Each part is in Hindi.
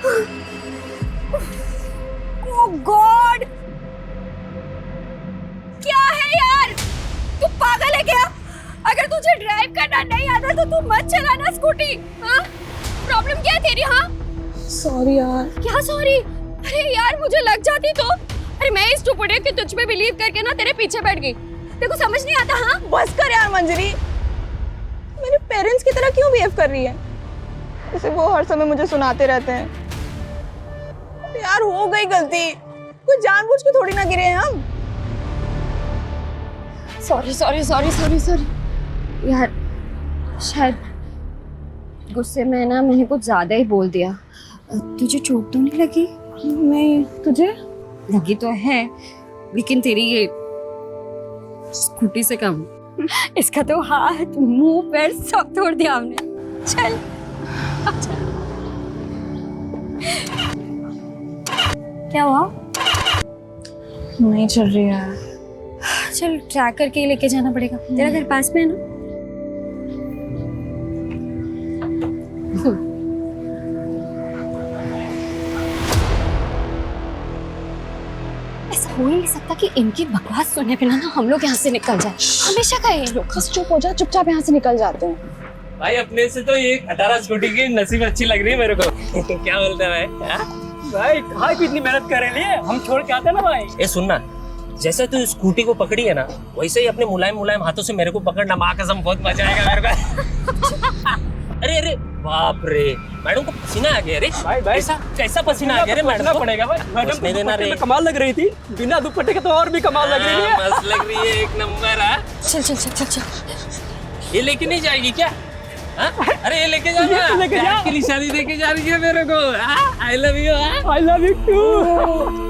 ओह गॉड, क्या है यार, तू पागल है क्या? अगर तुझे ड्राइव करना नहीं आता तो तू मत चलाना स्कूटी। हाँ, प्रॉब्लम क्या है तेरी? हाँ सॉरी यार। क्या सॉरी? अरे यार मुझे लग जाती तो। अरे मैं इस टुकड़े कि तुझ पे बिलीव करके ना तेरे पीछे बैठ गई। देखो समझ नहीं आता। हाँ बस कर यार मंजरी, मेरे पेरेंट्स की तरह क्यों बिहेव कर रही है? जैसे वो हर समय मुझे सुनाते रहते हैं। यार हो गई गलती, कोई जानबूझ के थोड़ी ना गिरे हैं हम। Sorry sorry sorry sorry sorry यार, शायद गुस्से में ना मैंने कुछ ज्यादा ही बोल दिया। तुझे चोट तो नहीं लगी? नहीं, तुझे लगी तो है, लेकिन तेरी ये स्कूटी से कम। इसका तो हाथ मुंह पैर सब तोड़ दिया हमने। चल क्या हुआ? नहीं चल रही है। चल ट्रैक करके लेके जाना पड़ेगा। तेरा घर पास में है ना? ऐसा हो ही नहीं सकता कि इनकी बकवास सुनने पे ना हम लोग यहाँ से निकल जाए। हमेशा का ये लोग। बस चुप हो जा, चुपचाप यहाँ से निकल जाते हैं। भाई अपने से तो ये 18 स्कूटी की नसीब अच्छी लग रही है मेरे को। क्या बोलते हैं भाई? भाई कहाँ की इतनी मेहनत कर रही है, हम छोड़ के आते हैं ना भाई। ए सुनना, जैसे तू स्कूटी को पकड़ी है ना, वैसे ही अपने मुलायम मुलायम हाथों से मेरे को पकड़ना। माँ कसम बहुत मजा आएगा मेरे को। अरे अरे बाप रे, मैडम को पसीना आ गया रे। भाई भाई कैसा पसीना आ गया रे मैडम को? पड़ेगा भाई, मैडम नहीं देना रे। कमाल लग रही थी, बिना दुपट्टे के तो और भी कमाल लग रही है। मस्त लग रही है, एक नंबर है। चल चल चल चल चल। ये लेके नहीं जाएगी क्या? अरे ये लेके जाना, लेके जा की निशानी देके जा रही है मेरे को। I love you. I love you too.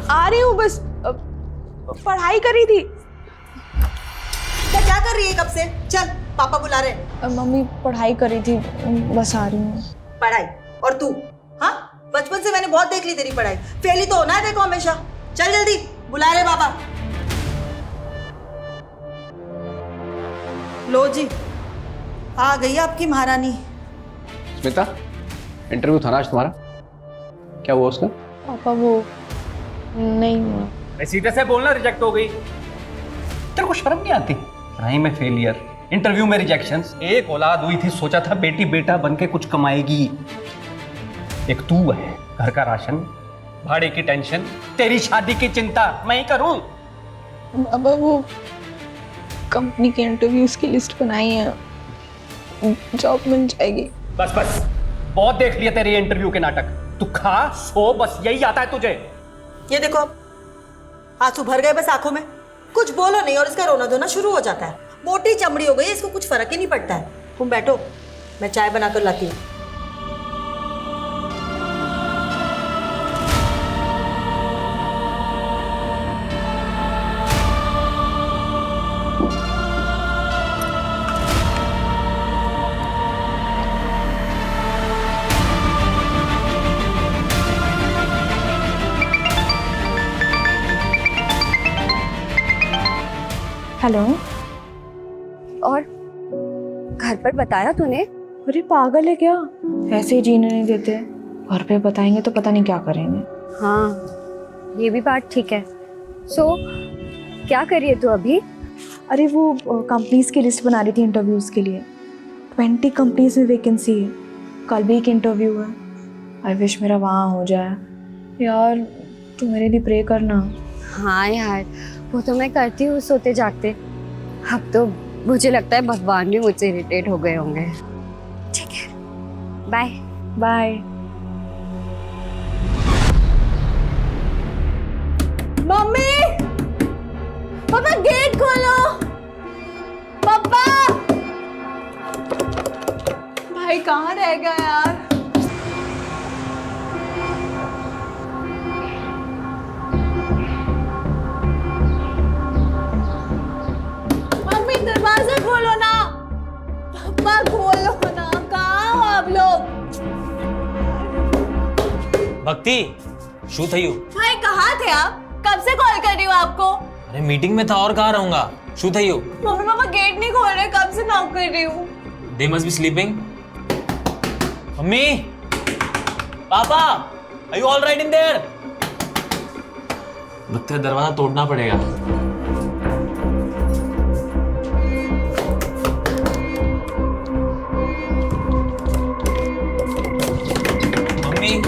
आ रही हूँ, बस पढ़ाई करी थी। क्या कर रही है कब से? चल पापा बुला रहे। मम्मी पढ़ाई करी थी, बस आ रही हूँ। पढ़ाई? और तू? हाँ, बचपन से मैंने बहुत देख ली तेरी पढ़ाई। फेल ही तो होना है देखो हमेशा। चल जल्दी, बुला रहे पापा। लो जी, आ गई आपकी महारानी। स्मिता, इंटरव्यू था ना आज तुम्हारा, क्या हुआ उसका? पापा वो नहीं हुआ। सीधे से बोलना, रिजेक्ट हो गई। तेरे को शर्म नहीं आती? पढ़ाई में फेलियर, इंटरव्यू में रिजेक्शन। एक औलाद हुई थी, सोचा था बेटी बेटा बन के कुछ कमाएगी। एक तू है, घर का राशन, भाड़े की टेंशन, तेरी शादी की चिंता मैं ही करूं। अब वो कंपनी के इंटरव्यूज की लिस्ट बनाई है, जॉब मिल जाएगी। बस बस, बहुत देख लिया तेरे इंटरव्यू के नाटक। तू खा सो, बस यही आता है तुझे। ये देखो, आंसू भर गए बस आंखों में। कुछ बोलो नहीं और इसका रोना धोना शुरू हो जाता है। मोटी चमड़ी हो गई, इसको कुछ फर्क ही नहीं पड़ता है। तुम बैठो, मैं चाय बनाकर लाती हूँ। हेलो। और घर पर बताया तूने? अरे पागल है क्या, ऐसे ही जीने नहीं देते। घर पे बताएंगे तो पता नहीं क्या करेंगे। हाँ ये भी बात ठीक है। सो क्या करिए तू अभी? अरे वो कंपनीज की लिस्ट बना रही थी इंटरव्यूज के लिए। 20 कंपनीज में वैकेंसी है, कल भी एक इंटरव्यू है। आई विश मेरा वहाँ हो जाए। यार तू मेरे लिए प्रे करना। हाँ यार, वो तो मैं करती हूँ सोते जागते। अब तो मुझे लगता है भगवान भी मुझसे इरिटेट हो गए होंगे। ठीक है, बाय बाय। मम्मी, पापा गेट खोलो। पापा, भाई कहाँ रह गया यार? मम्मी दरवाजा खोलो ना, पापा खोलो ना, कहाँ हो आप लोग? भक्ति शू थयू भाई कहाँ थे आप? कब से कॉल कर रही हूँ आपको? अरे मीटिंग में था और कहाँ रहूंगा शू थयू मम्मी पापा गेट नहीं खोल रहे, कब से नॉक कर रही हूँ। They must be sleeping mummy papa are you all right in there लगता है दरवाजा तोड़ना पड़ेगा मम्मी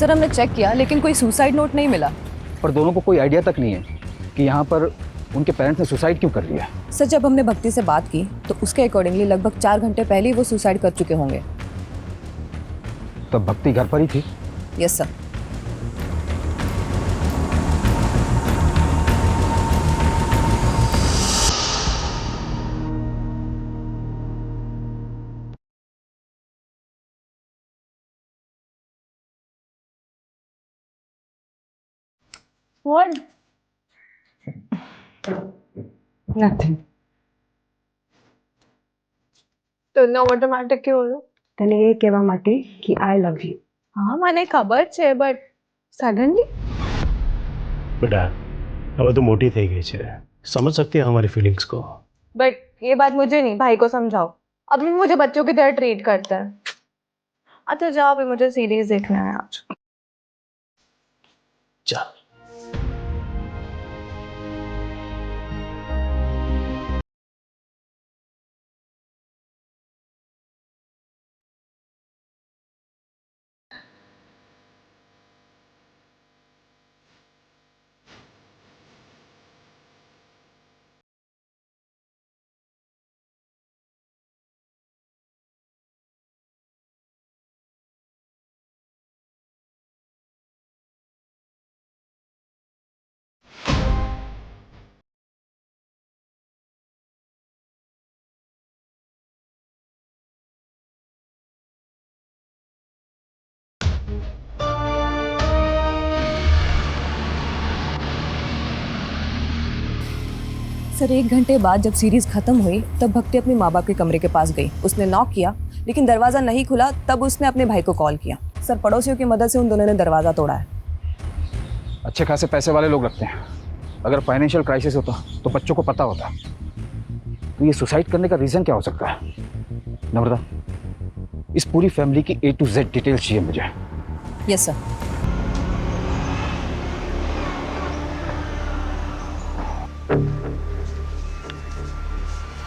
सर हमने चेक किया लेकिन कोई सुसाइड नोट नहीं मिला। पर दोनों को कोई आइडिया तक नहीं है कि यहाँ पर उनके पेरेंट्स ने सुसाइड क्यों कर लिया। सर जब हमने भक्ति से बात की तो उसके अकॉर्डिंगली लगभग 4 घंटे पहले ही वो सुसाइड कर चुके होंगे। तब भक्ति घर पर ही थी। Yes sir. What? Nothing. તો ન ઓટોમેટિક કેવું હતું? તને એ કહેવા માટે કે આઈ લવ યુ. હા મને ખબર છે બટ સડનલી बेटा अब तो मोटी થઈ गई છે समझ सकती है हमारी फीलिंग्स को बट ये बात मुझे नहीं, भाई को समझाओ। अभी मुझे बच्चों की तरह ट्रीट करता है। अच्छा जाओ, अभी मुझे सीरीज देखना है आज। चल सर 1 घंटे बाद जब सीरीज खत्म हुई तब भक्ति अपने माँ बाप के कमरे के पास गई। उसने नॉक किया लेकिन दरवाजा नहीं खुला, तब उसने अपने भाई को कॉल किया। सर पड़ोसियों की मदद से उन दोनों ने दरवाजा तोड़ा है। अच्छे खासे पैसे वाले लोग रखते हैं। अगर फाइनेंशियल क्राइसिस होता तो बच्चों को पता होता। तो ये सुसाइड करने का रीज़न क्या हो सकता है? नम्रता, इस पूरी फैमिली की A to Z डिटेल्स चाहिए मुझे। Yes sir.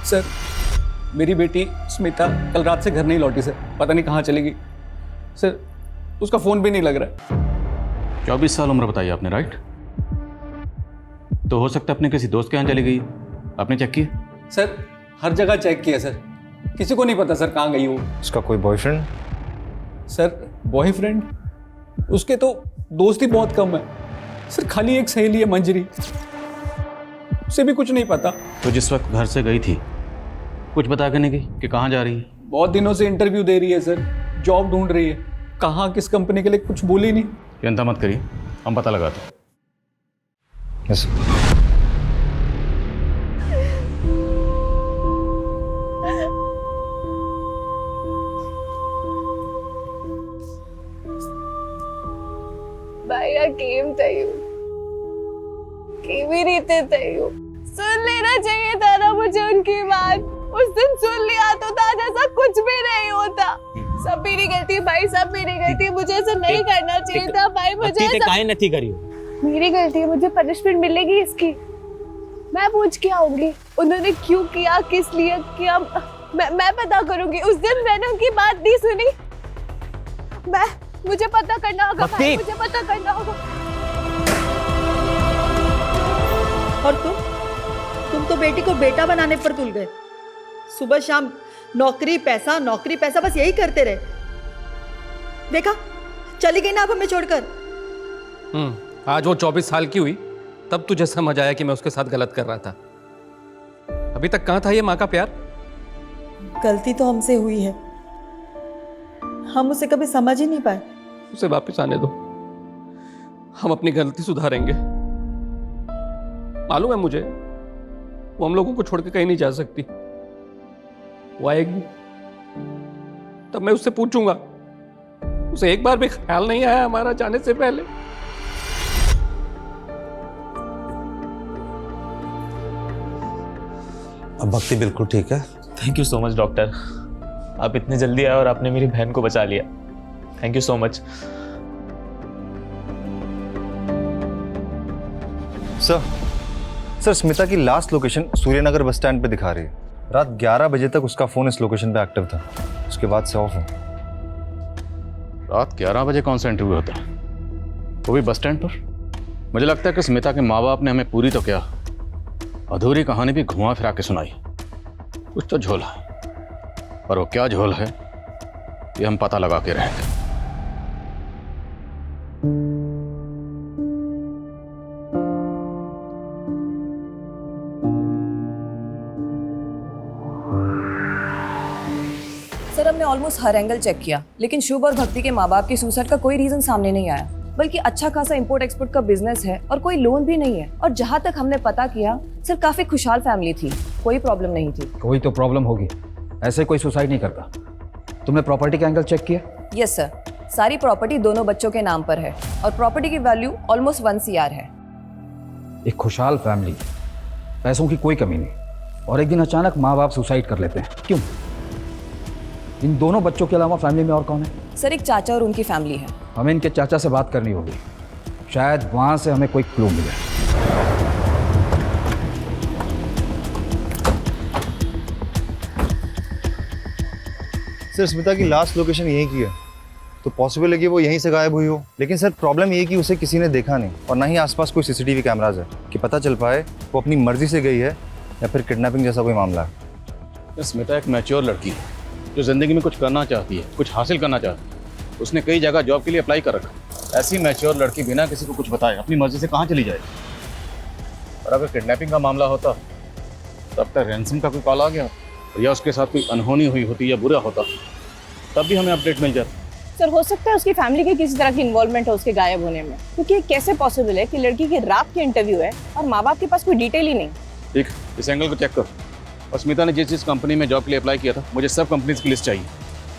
सर मेरी बेटी स्मिता कल रात से घर नहीं लौटी सर, पता नहीं कहाँ चली गई सर, उसका फ़ोन भी नहीं लग रहा है। 24 साल उम्र बताई आपने, राइट? तो हो सकता है अपने किसी दोस्त के यहाँ चली गई। आपने चेक किया? सर हर जगह चेक किया सर, किसी को नहीं पता सर कहाँ गई वो। उसका कोई बॉयफ्रेंड? सर बॉयफ्रेंड उसके तो दोस्त ही बहुत कम है सर, खाली एक सहेली है मंजरी, उसे भी कुछ नहीं पता। तो जिस वक्त घर से गई थी कुछ बता के नहीं गई कि कहाँ जा रही है? बहुत दिनों से इंटरव्यू दे रही है सर, जॉब ढूंढ रही है, कहाँ किस कंपनी के लिए कुछ बोली नहीं। चिंता मत करिए, हम पता लगाते हैं। यस भैया केम थयू, केवी रीते थयू, सुन लेना चाहिए था ना मुझे उनकी बात। उस दिन सुन लिया तो आज ऐसा कुछ भी नहीं होता। सब मेरी गलती भाई, सब मेरी गलती, मुझे ऐसा नहीं करना चाहिए था भाई। मुझे काहे नहीं करी? मेरी गलती है, मुझे पनिशमेंट मिलेगी इसकी। मैं पूछ के आऊंगी उन्होंने क्यों किया, किस लिए किया। मैं पता करूंगी। उस दिन मैंने उनकी बात नहीं सुनी। मुझे पता करना होगा भाई, मुझे पता करना होगा। और तुम तो बेटी को बेटा बनाने पर तुल गए। सुबह शाम नौकरी पैसा बस यही करते रहे। देखा, चली गई ना अब हमें छोड़कर। आज वो 24 साल की हुई तब तुझे समझ आया कि मैं उसके साथ गलत कर रहा था। अभी तक कहाँ था ये माँ का प्यार? गलती तो हमसे हुई है, हम उसे कभी समझ ही नहीं पाए। उसे वापस आने दो, हम अपनी गलती सुधारेंगे। मालूम है मुझे, वो हम लोगों को छोड़ के कहीं नहीं जा सकती। वो आएगी तब मैं उससे पूछूंगा। उसे एक बार भी ख्याल नहीं आया हमारा जाने से पहले। अब भक्ति बिल्कुल ठीक है। Thank you so much doctor, आप इतने जल्दी आए और आपने मेरी बहन को बचा लिया। Thank you so much. Sir Smita की last location Suryanagar bus stand पे दिखा रही है। रात 11 बजे तक उसका फोन इस लोकेशन पे एक्टिव था, उसके बाद से ऑफ है। रात 11 बजे कौन सा इंटरव्यू होता है, वो भी बस स्टैंड पर? मुझे लगता है कि स्मिता के माँ बाप ने हमें पूरी तो क्या, अधूरी कहानी भी घुमा फिरा के सुनाई। कुछ तो झोल है, पर वो क्या झोल है ये हम पता लगा के रहेंगे। सर हमने ऑलमोस्ट हर एंगल चेक किया, लेकिन शुभ और भक्ति के माँ बाप की सुसाइड का कोई रीजन सामने नहीं आया। बल्कि अच्छा खासा इंपोर्ट एक्सपोर्ट का बिजनेस है और कोई लोन भी नहीं है। और जहाँ तक हमने पता किया सर, काफी खुशहाल फैमिली थी, कोई प्रॉब्लम नहीं थी। कोई तो प्रॉब्लम होगी, ऐसे कोई सुसाइड नहीं करता। तुमने प्रॉपर्टी का एंगल चेक किया? यस सर, सारी प्रॉपर्टी दोनों बच्चों के नाम पर है और प्रॉपर्टी की वैल्यू ऑलमोस्ट 1 CR है। एक खुशहाल फैमिली, पैसों की कोई कमी नहीं, और एक दिन अचानक माँ बाप सुसाइड कर लेते हैं। क्यों? इन दोनों बच्चों के अलावा फैमिली में और कौन है? सर एक चाचा और उनकी फैमिली है। हमें इनके चाचा से बात करनी होगी, शायद वहां से हमें कोई क्लू मिले। सर स्मिता की लास्ट लोकेशन यहीं की है, तो पॉसिबल है कि वो यहीं से गायब हुई हो। लेकिन सर प्रॉब्लम ये है कि उसे किसी ने देखा नहीं, और ना ही आसपास कोई सीसीटीवी कैमराज है कि पता चल पाए वो अपनी मर्जी से गई है या फिर किडनैपिंग जैसा कोई मामला है। स्मिता एक मैच्योर लड़की है जो जिंदगी में कुछ करना चाहती है, कुछ हासिल करना चाहती है। उसने कई जगह जॉब के लिए अप्लाई कर रखा। ऐसी मैच्योर लड़की बिना किसी को कुछ बताए अपनी मर्जी से कहाँ चली जाएगी? और अगर किडनैपिंग का मामला होता तब तक रैंसम का कोई कॉल आ गया, या उसके साथ कोई अनहोनी हुई होती या बुरा होता, तब भी हमें अपडेट मिल जाता। सर हो सकता है उसकी फैमिली की किसी तरह की इन्वॉल्वमेंट है उसके गायब होने में, क्योंकि कैसे पॉसिबल है कि लड़की की रात की इंटरव्यू है और माँ बाप के पास कोई डिटेल ही नहीं। ठीक, इस एंगल को चेक कर। और स्मिता ने जिस कंपनी में जॉब के लिए अप्लाई किया था, मुझे सब कंपनीज की लिस्ट चाहिए।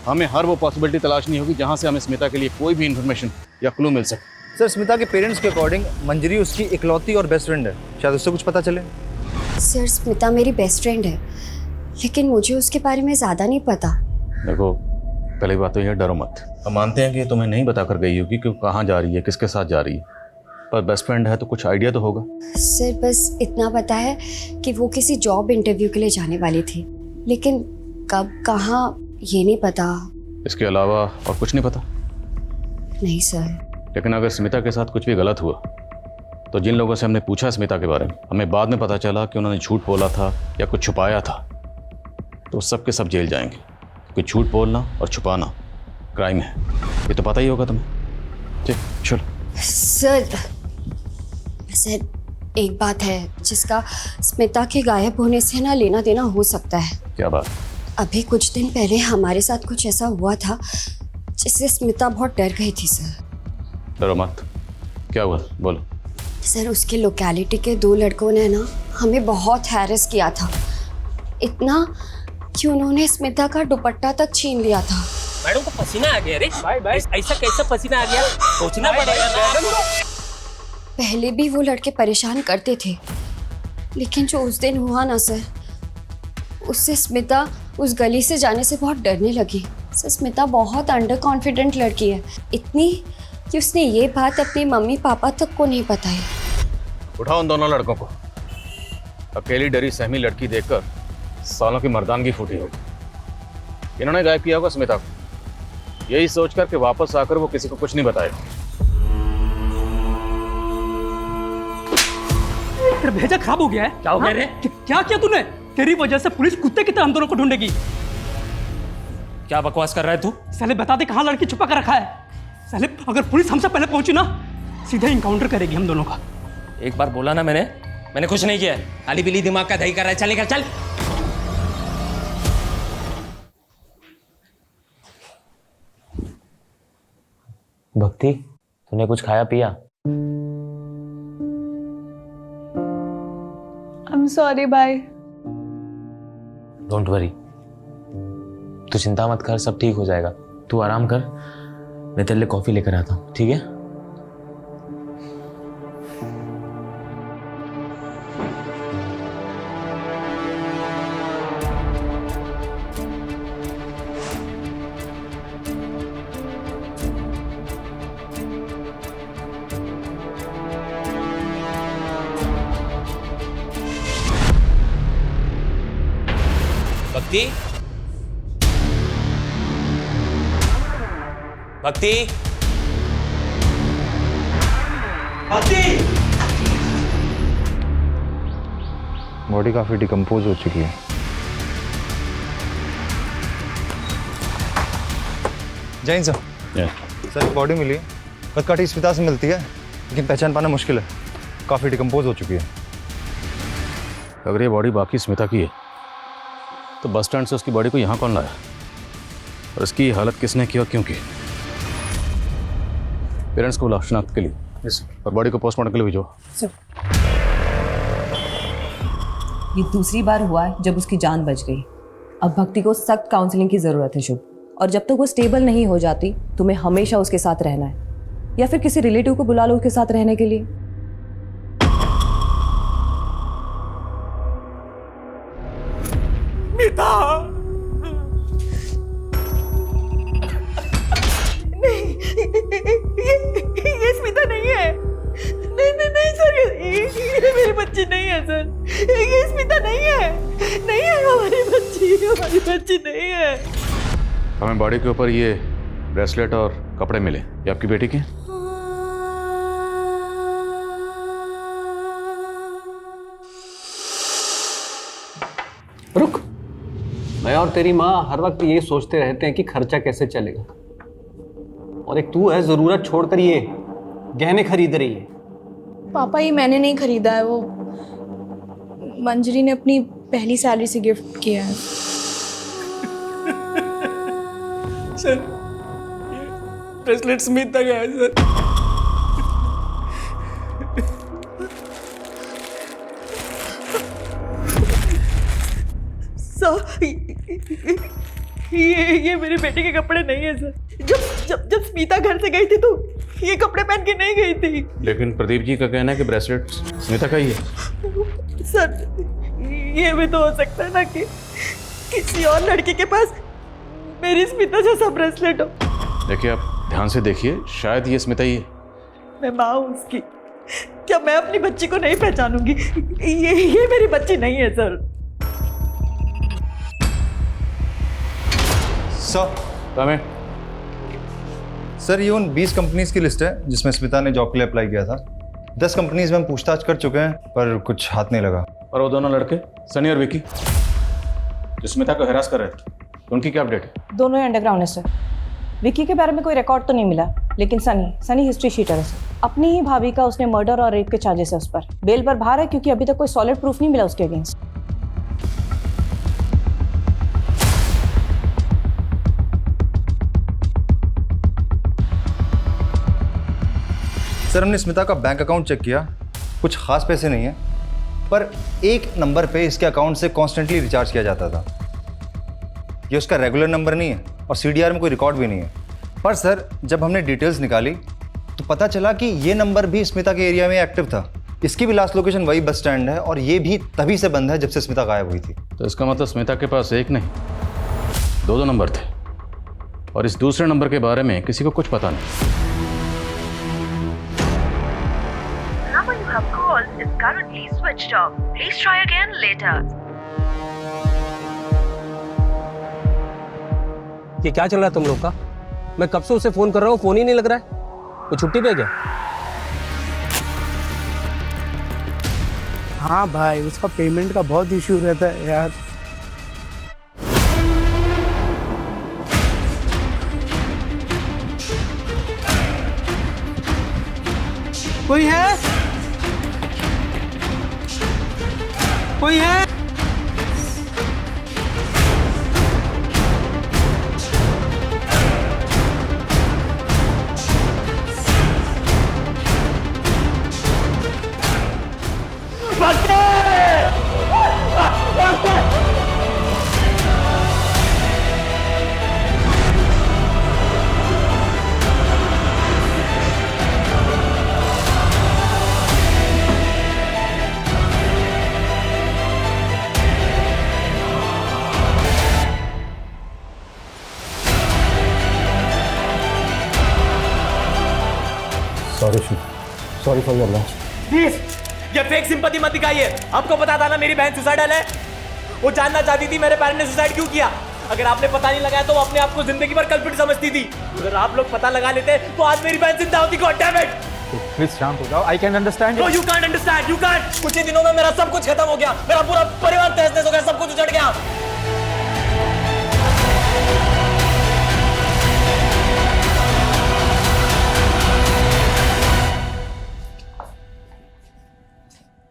हमें हर वो पॉसिबिलिटी तलाशनी होगी जहाँ से हमें स्मिता के लिए कोई भी इन्फॉर्मेशन या क्लू मिल सके। सर स्मिता के पेरेंट्स के अकॉर्डिंग मंजरी उसकी इकलौती और बेस्ट फ्रेंड है, शायद उससे कुछ पता चले। सर स्मिता मेरी बेस्ट फ्रेंड है, लेकिन मुझे उसके बारे में ज़्यादा नहीं पता। देखो, पहली बात तो यह, डरो मत। हम मानते हैं कि तुम्हें नहीं बता कर गई होगी कि कहाँ जा रही है, किसके साथ जा रही है, पर बेस्ट फ्रेंड है तो कुछ आइडिया तो होगा। सर बस इतना पता है कि वो किसी जॉब इंटरव्यू के लिए जाने वाली थी, लेकिन कब कहाँ ये नहीं पता। इसके अलावा और कुछ नहीं पता? नहीं सर। लेकिन अगर स्मिता के साथ कुछ भी गलत हुआ तो जिन लोगों से हमने पूछा स्मिता के बारे में, हमें बाद में पता चला कि उन्होंने झूठ बोला था या कुछ छुपाया था, तो सब के सब जेल जाएंगे। क्योंकि झूठ बोलना और छुपाना क्राइम है, ये तो पता ही होगा तुम्हें। ठीक, चलो। सर एक बात है जिसका स्मिता के गायब होने से ना लेना देना हो सकता है। क्या बात? अभी कुछ दिन पहले हमारे साथ कुछ ऐसा हुआ था जिससे स्मिता बहुत डर गई थी। सर डरो मत, क्या हुआ बोलो। सर उसके लोकेलिटी के 2 लड़कों ने ना हमें बहुत हैरेस किया था, इतना कि उन्होंने स्मिता का दुपट्टा तक छीन लिया था। मैडम को पसीना आ गया रे। ऐसा कैसा पसीना आ गया? सोचना पड़ेगा। पहले भी वो लड़के परेशान करते थे, लेकिन जो उस दिन हुआ ना सर, उससे स्मिता उस गली से जाने से बहुत डरने लगी। सर स्मिता बहुत अंडर कॉन्फिडेंट लड़की है, इतनी कि उसने ये बात अपने मम्मी पापा तक को नहीं बताई। उठाओ उन दोनों लड़कों को। अकेली डरी सहमी लड़की देखकर सालों की मर्दानगी फूटी होगी। इन्होंने गायब किया होगा स्मिता को, यही सोचकर कि वापस आकर वो किसी को कुछ नहीं बताएगा। तेरा भेजा खराब हो गया है। क्या हो गया रे? क्या किया तूने? तेरी वजह से पुलिस कुत्ते की तरह हम दोनों को ढूंढेगी। क्या बकवास कर रहा है तू? साले बता दे कहाँ लड़की छुपा कर रखा है। साले अगर पुलिस हमसे पहले पहुंची ना, सीधा इनकाउंटर करेगी हम दोनों का। एक बार बोला ना मैंने कुछ नहीं किया। आली बिली दिमाग का दही कर रहा है। चल निकल चल। भक्ति, तूने कुछ खाया पिया? I'm sorry, bye. Don't worry, तू चिंता मत कर, सब ठीक हो जाएगा। तू आराम कर, मैं तेरे लिए कॉफी लेकर आता हूँ, ठीक है? भक्ति, भक्ति, भक्ति। बॉडी काफी डिकम्पोज हो चुकी है। जैन सर, सर बॉडी मिली है, कटकाठी स्मिता से मिलती है, लेकिन पहचान पाना मुश्किल है। काफी डिकम्पोज हो चुकी है। अगर ये बॉडी बाकी स्मिता की है तो बस स्टैंड से उसकी बॉडी को यहाँ कौन लाया और इसकी हालत किसने की और क्यों की? पेरेंट्स को बुलाओ शनाख्त के लिए और बॉडी को पोस्टमार्टम के लिए भेजो। ये दूसरी बार हुआ है जब उसकी जान बच गई। अब भक्ति को सख्त काउंसलिंग की जरूरत है शुभ, और जब तक वो स्टेबल नहीं हो जाती तुम्हें हमेशा उसके साथ रहना है, या फिर किसी रिलेटिव को बुला लो उसके साथ रहने के लिए। ये स्मिता नहीं है। नहीं सर, ये मेरी बच्ची नहीं है सर। ये स्मिता नहीं है। नहीं है हमारी बच्ची नहीं है। हमें बॉडी के ऊपर ये ब्रेसलेट और कपड़े मिले, ये आपकी बेटी के? रुक, मैं और तेरी माँ हर वक्त ये सोचते रहते हैं कि खर्चा कैसे चलेगा, और एक तू है जरूरत छोड़कर ये गहने खरीद रही है। पापा, ये मैंने नहीं खरीदा है, वो मंजरी ने अपनी पहली सैलरी से गिफ्ट किया है। सर, ब्रेसलेट स्मिता का है सर। ये मेरी बेटी के कपड़े नहीं है सर। जब स्मिता घर से गई थी तो ये कपड़े पहन के नहीं गई थी। लेकिन प्रदीप जी का कहना है कि ब्रेसलेट स्मिता का ही है। सर, ये भी तो हो सकता है ना कि किसी और लड़की के पास मेरी स्मिता जैसा ब्रेसलेट हो। देखिए, आप ध्यान से देखिए, शायद ये स्मिता ही है। मैं माँ हूँ उसकी, क्या मैं अपनी बच्ची को नहीं पहचानूंगी? ये मेरी बच्ची नहीं है सर। सर, ये उन 20 कंपनीज की लिस्ट है जिसमें स्मिता ने जॉब के लिए अप्लाई किया था। 10 कंपनीज में हम पूछताछ कर चुके हैं, पर कुछ हाथ नहीं लगा। और वो दोनों लड़के सनी और विकी जो स्मिता को हरास कर रहे थे, उनकी क्या अपडेट है? दोनों ही अंडरग्राउंड है सर। विकी के बारे में कोई रिकॉर्ड तो नहीं मिला, लेकिन सनी हिस्ट्री शीटर है सर। अपनी ही भाभी का उसने मर्डर और रेप के चार्जेस है उस पर। बेल पर बाहर है क्योंकि अभी तक कोई सॉलिड प्रूफ नहीं मिला उसके अगेंस्ट। सर, हमने स्मिता का बैंक अकाउंट चेक किया, कुछ खास पैसे नहीं है, पर एक नंबर पे इसके अकाउंट से कॉन्स्टेंटली रिचार्ज किया जाता था। ये उसका रेगुलर नंबर नहीं है और सीडीआर में कोई रिकॉर्ड भी नहीं है। पर सर, जब हमने डिटेल्स निकाली तो पता चला कि ये नंबर भी स्मिता के एरिया में एक्टिव था। इसकी भी लास्ट लोकेशन वही बस स्टैंड है, और ये भी तभी से बंद है जब से स्मिता गायब हुई थी। तो इसका मतलब स्मिता के पास एक नहीं, दो नंबर थे, और इस दूसरे नंबर के बारे में किसी को कुछ पता नहीं। currently switched off. Please try again later. ये क्या चल रहा है तुम लोग का? मैं कब से उसे फोन कर रहा हूँ, फोन ही नहीं लग रहा है। वो छुट्टी पे है क्या? हाँ भाई, उसका पेमेंट का बहुत इशू रहता है यार। कोई है? कोई है? Sorry for your loss. Please ये फेक सिंपैथी मत दिखाइए। आपको पता था ना मेरी बहन सुसाइडल है। वो जानना चाहती थी मेरे पेरेंट्स ने सुसाइड क्यों किया। अगर आपने पता नहीं लगाया तो वो अपने आप को जिंदगी भर कल्प्रिट समझती थी। अगर आप लोग पता लगा लेते तो आज मेरी बहन जिंदा होती। God damn it. प्लीज शांत हो जाओ। I can understand. No you can't understand. You can't. कुछ ही दिनों में मेरा सब कुछ खत्म हो गया। मेरा पूरा परिवार तहस-नहस हो गया। सब कुछ उजड़ गया।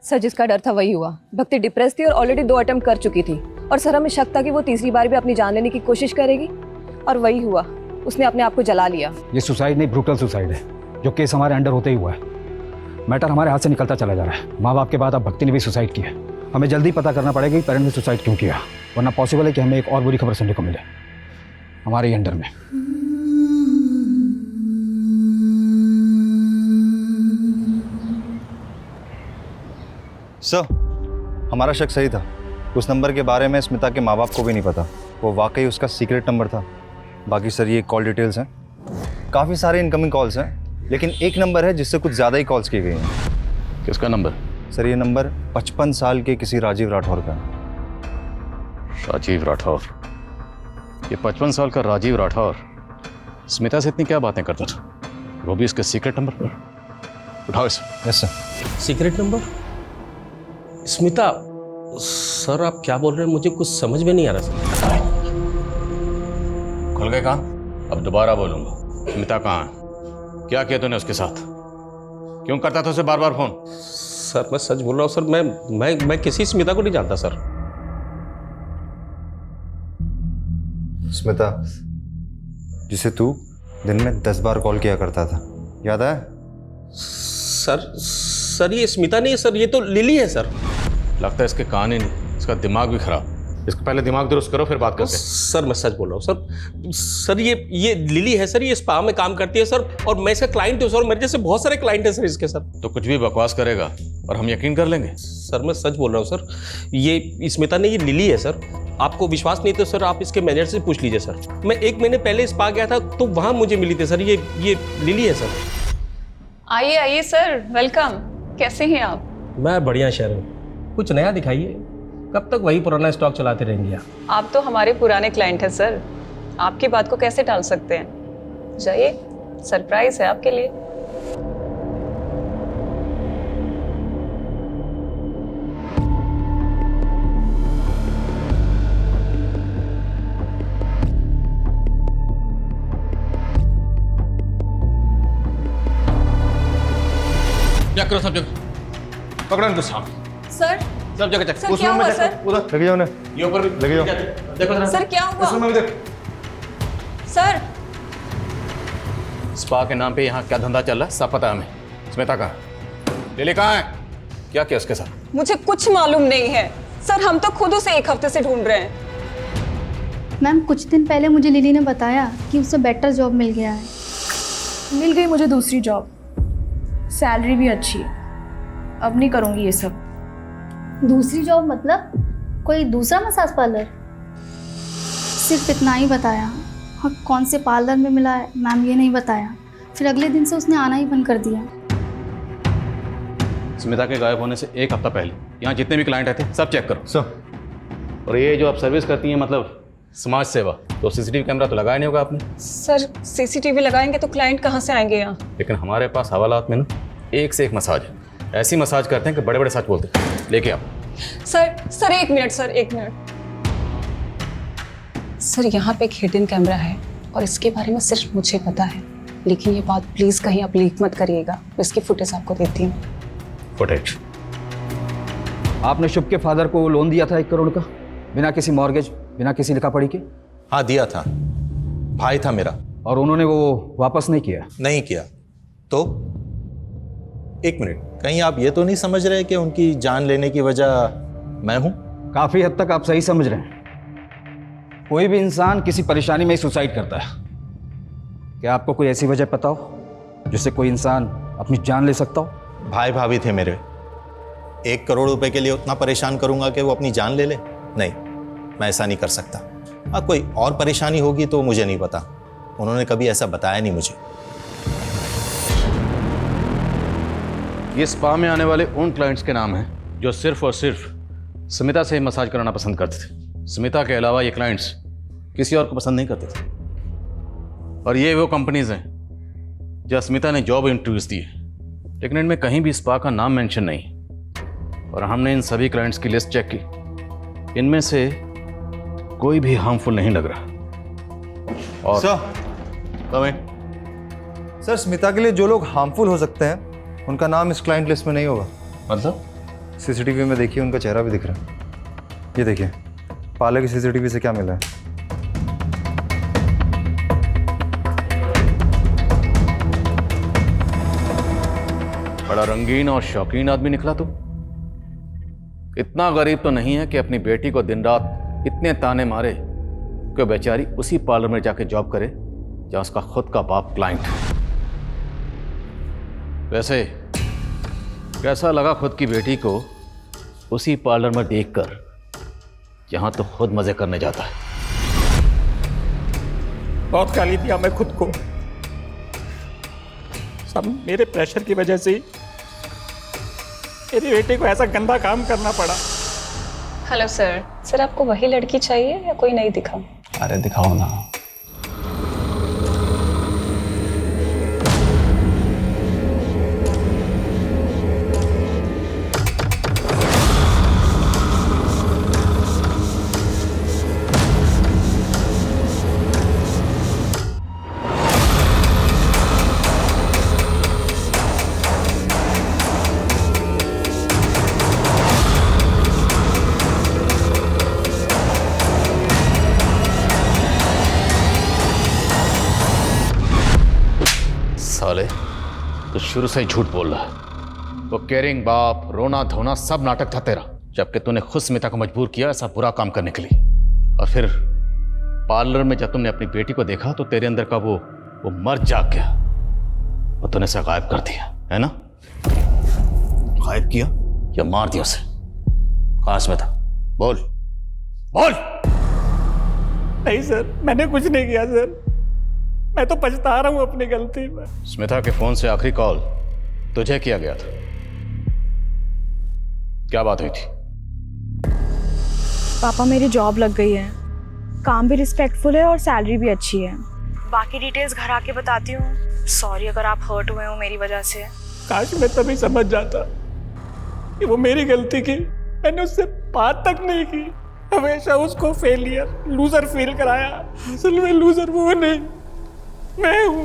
सर, जिसका डर था वही हुआ। भक्ति डिप्रेस थी और ऑलरेडी 2 अटेम्प्ट कर चुकी थी और सर हमें शक था कि वो तीसरी बार भी अपनी जान लेने की कोशिश करेगी और वही हुआ। उसने अपने आप को जला लिया। ये सुसाइड नहीं, ब्रूटल सुसाइड है, जो केस हमारे अंडर होते ही हुआ है। मैटर हमारे हाथ से निकलता चला जा रहा है। माँ बाप के बाद अब भक्ति ने भी सुसाइड किया। हमें जल्दी पता करना पड़ेगा कि पेरेंट ने सुसाइड क्यों किया, वरना पॉसिबल है कि हमें एक और बुरी खबर सुनने को मिले हमारे ही अंडर में। सर, हमारा शक सही था। उस नंबर के बारे में स्मिता के माँ बाप को भी नहीं पता। वो वाकई उसका सीक्रेट नंबर था। बाकी सर ये कॉल डिटेल्स हैं। काफ़ी सारे इनकमिंग कॉल्स हैं, लेकिन एक नंबर है जिससे कुछ ज़्यादा ही कॉल्स की गई हैं। किसका नंबर? सर ये नंबर 55 साल के किसी राजीव राठौर का है। राजीव राठौर? ये 55 साल का राजीव राठौर स्मिता से इतनी क्या बातें करता था, वो भी इसके सीक्रेट नंबर पर? उठाओ इसे। Yes sir. Secret number? Smita? Sir आप क्या बोल रहे हैं, मुझे कुछ समझ में नहीं आ रहा सर। खुल गए कान? अब दोबारा बोलूंगा। स्मिता कहाँ है? क्या किया तूने उसके साथ? क्यों करता था उसे बार बार फोन? सर मैं सच बोल रहा हूँ सर। मैं किसी स्मिता को नहीं जानता सर। स्मिता जिसे तू दिन में 10 बार कॉल किया करता था, याद है? सर ये स्मिता नहीं है सर, ये तो लिली है सर। लगता है इसके कान ही नहीं, इसका दिमाग भी खराब। इसको पहले दिमाग दुरुस्त करो फिर बात करते हैं। सर मैं सच बोल रहा हूँ सर ये लिली है सर। ये स्पा में काम करती है सर और मैं इसका क्लाइंट हूँ सर। मेरे जैसे बहुत सारे क्लाइंट हैं सर इसके सर। तो कुछ भी बकवास करेगा और हम यकीन कर लेंगे? सर मैं सच बोल रहा हूँ सर। ये स्मिता नहीं, ये लिली है सर। आपको विश्वास नहीं तो सर आप इसके मैनेजर से पूछ लीजिए सर। मैं 1 महीने पहले स्पा गया था तो वहाँ मुझे मिली थी सर। ये लिली है सर। आइए आइए सर, वेलकम। कैसे हैं आप? मैं बढ़िया शहर हूँ। कुछ नया दिखाइए। कब तक वही पुराना स्टॉक चलाते रहेंगे आप तो हमारे पुराने क्लाइंट हैं सर, आपकी बात को कैसे टाल सकते हैं। जाइए, सरप्राइज है आपके लिए। चेक करो सब जगह, पकड़ो इनको सामने। सर सब जगह चेक। सर क्या हुआ सर? उधर लगे जाओ ना। ये ऊपर भी लगे जाओ। देखो जरा। सर क्या हुआ? इसमें भी देख। सर स्पा के नाम पे यहाँ क्या धंधा चल रहा है सब पता है हमें। स्मिता कहाँ है? लिली कहाँ है? क्या किया उसके साथ? मुझे कुछ मालूम नहीं है सर। हम तो खुद उसे 1 हफ्ते से ढूंढ रहे हैं। मैम कुछ दिन पहले मुझे लिली ने बताया कि उसे बेटर जॉब मिल गया है। मिल गई मुझे दूसरी जॉब, सैलरी भी अच्छी है। अब नहीं करूँगी ये सब। दूसरी जॉब मतलब कोई दूसरा मसाज पार्लर? सिर्फ इतना ही बताया और कौन से पार्लर में मिला है मैम ये नहीं बताया। फिर अगले दिन से उसने आना ही बंद कर दिया। स्मिता के गायब होने से 1 हफ्ता पहले यहाँ जितने भी क्लाइंट आए थे सब चेक करो। सर। और ये जो आप सर्विस करती हैं मतलब समाज सेवा, तो सीसीटीवी कैमरा तो लगाया नहीं होगा आपने? सर सीसीटीवी लगाएंगे तो क्लाइंट कहाँ से आएंगे यहाँ? लेकिन हमारे पास हवालात में ना एक से एक मसाज है। ऐसी मसाज करते हैं कि बड़े बड़े सच बोलते हैं। लेके आओ। Sir 1 minute sir 1 minute. Sir यहाँ पे एक हिडन कैमरा है और इसके बारे में सिर्फ मुझे पता है, लेकिन ये बात प्लीज कहीं आप लीक मत करिएगा। मैं इसकी फुटेज आपको देती हूँ। फुटेज? आपने शुभ के फादर को लोन दिया था 1 करोड़ का, बिना किसी मॉर्गेज, बिना किसी लिखा पढ़ी के? हाँ दिया था, भाई था मेरा। और उन्होंने वो वापस नहीं किया? नहीं किया। तो 1 मिनट, कहीं आप ये तो नहीं समझ रहे कि उनकी जान लेने की वजह मैं हूं? काफी हद तक आप सही समझ रहे हैं। कोई भी इंसान किसी परेशानी में ही सुसाइड करता है। क्या आपको कोई ऐसी वजह पता हो जिससे कोई इंसान अपनी जान ले सकता हो? भाई भाभी थे मेरे। 1 करोड़ रुपए के लिए उतना परेशान करूंगा कि वो अपनी जान ले ले? नहीं, मैं ऐसा नहीं कर सकता। हाँ, कोई और परेशानी होगी तो मुझे नहीं पता, उन्होंने कभी ऐसा बताया नहीं मुझे। ये स्पा में आने वाले उन क्लाइंट्स के नाम हैं जो सिर्फ और सिर्फ स्मिता से मसाज कराना पसंद करते थे। स्मिता के अलावा ये क्लाइंट्स किसी और को पसंद नहीं करते थे। और ये वो कंपनीज हैं जहाँ स्मिता ने जॉब इंटरव्यूज दिए, लेकिन इनमें कहीं भी स्पा का नाम मेंशन नहीं। और हमने इन सभी क्लाइंट्स की लिस्ट चेक की, इनमें से कोई भी हार्मफुल नहीं लग रहा। और सर स्मिता के लिए जो लोग हार्मफुल हो सकते हैं उनका नाम इस क्लाइंट लिस्ट में नहीं होगा। मतलब? सीसीटीवी में देखिए, उनका चेहरा भी दिख रहा है। ये देखिए, पार्लर की सीसीटीवी से क्या मिला है। बड़ा रंगीन और शौकीन आदमी निकला तू। इतना गरीब तो नहीं है कि अपनी बेटी को दिन रात इतने ताने मारे कि बेचारी उसी पार्लर में जाके जॉब करे जहां उसका खुद का बाप क्लाइंट है। वैसे कैसा लगा खुद की बेटी को उसी पार्लर में देखकर जहां तो खुद मजे करने जाता है? बहुत गाली दिया मैं खुद को, सब मेरे प्रेशर की वजह से ही मेरी बेटी को ऐसा गंदा काम करना पड़ा। हेलो सर आपको वही लड़की चाहिए या कोई नहीं दिखा? अरे दिखाओ ना। साले, तो शुरू से ही झूठ बोल रहा है। वो केयरिंग बाप, रोना धोना सब नाटक था तेरा, जबकि तूने खुद स्मिता को मजबूर किया ऐसा बुरा काम करने के लिए। और फिर पार्लर में जब तुमने अपनी बेटी को देखा तो तेरे अंदर का वो मर्द जाग गया और तूने उसे गायब कर दिया, है ना? गायब किया या मार दिया उसे? कहाँ स्मिता? बोल बोल। नहीं सर, मैंने कुछ नहीं किया सर, मैं तो पछता रहा हूँ अपनी गलती में। स्मिता के फोन से आखिरी कॉल तुझे किया गया था, क्या बात हुई थी? पापा मेरी जॉब लग गई है, काम भी रिस्पेक्टफुल है और सैलरी भी अच्छी है। बाकी डिटेल्स घर आके बताती हूँ। सॉरी अगर आप हर्ट हुए हो मेरी वजह से। काश मैं तभी समझ जाता कि वो मेरी गलती की, मैंने उससे बात तक नहीं की। हमेशा उसको फेलियर, लूजर फील कराया। असल में लूजर वो नहीं, मैं हूँ।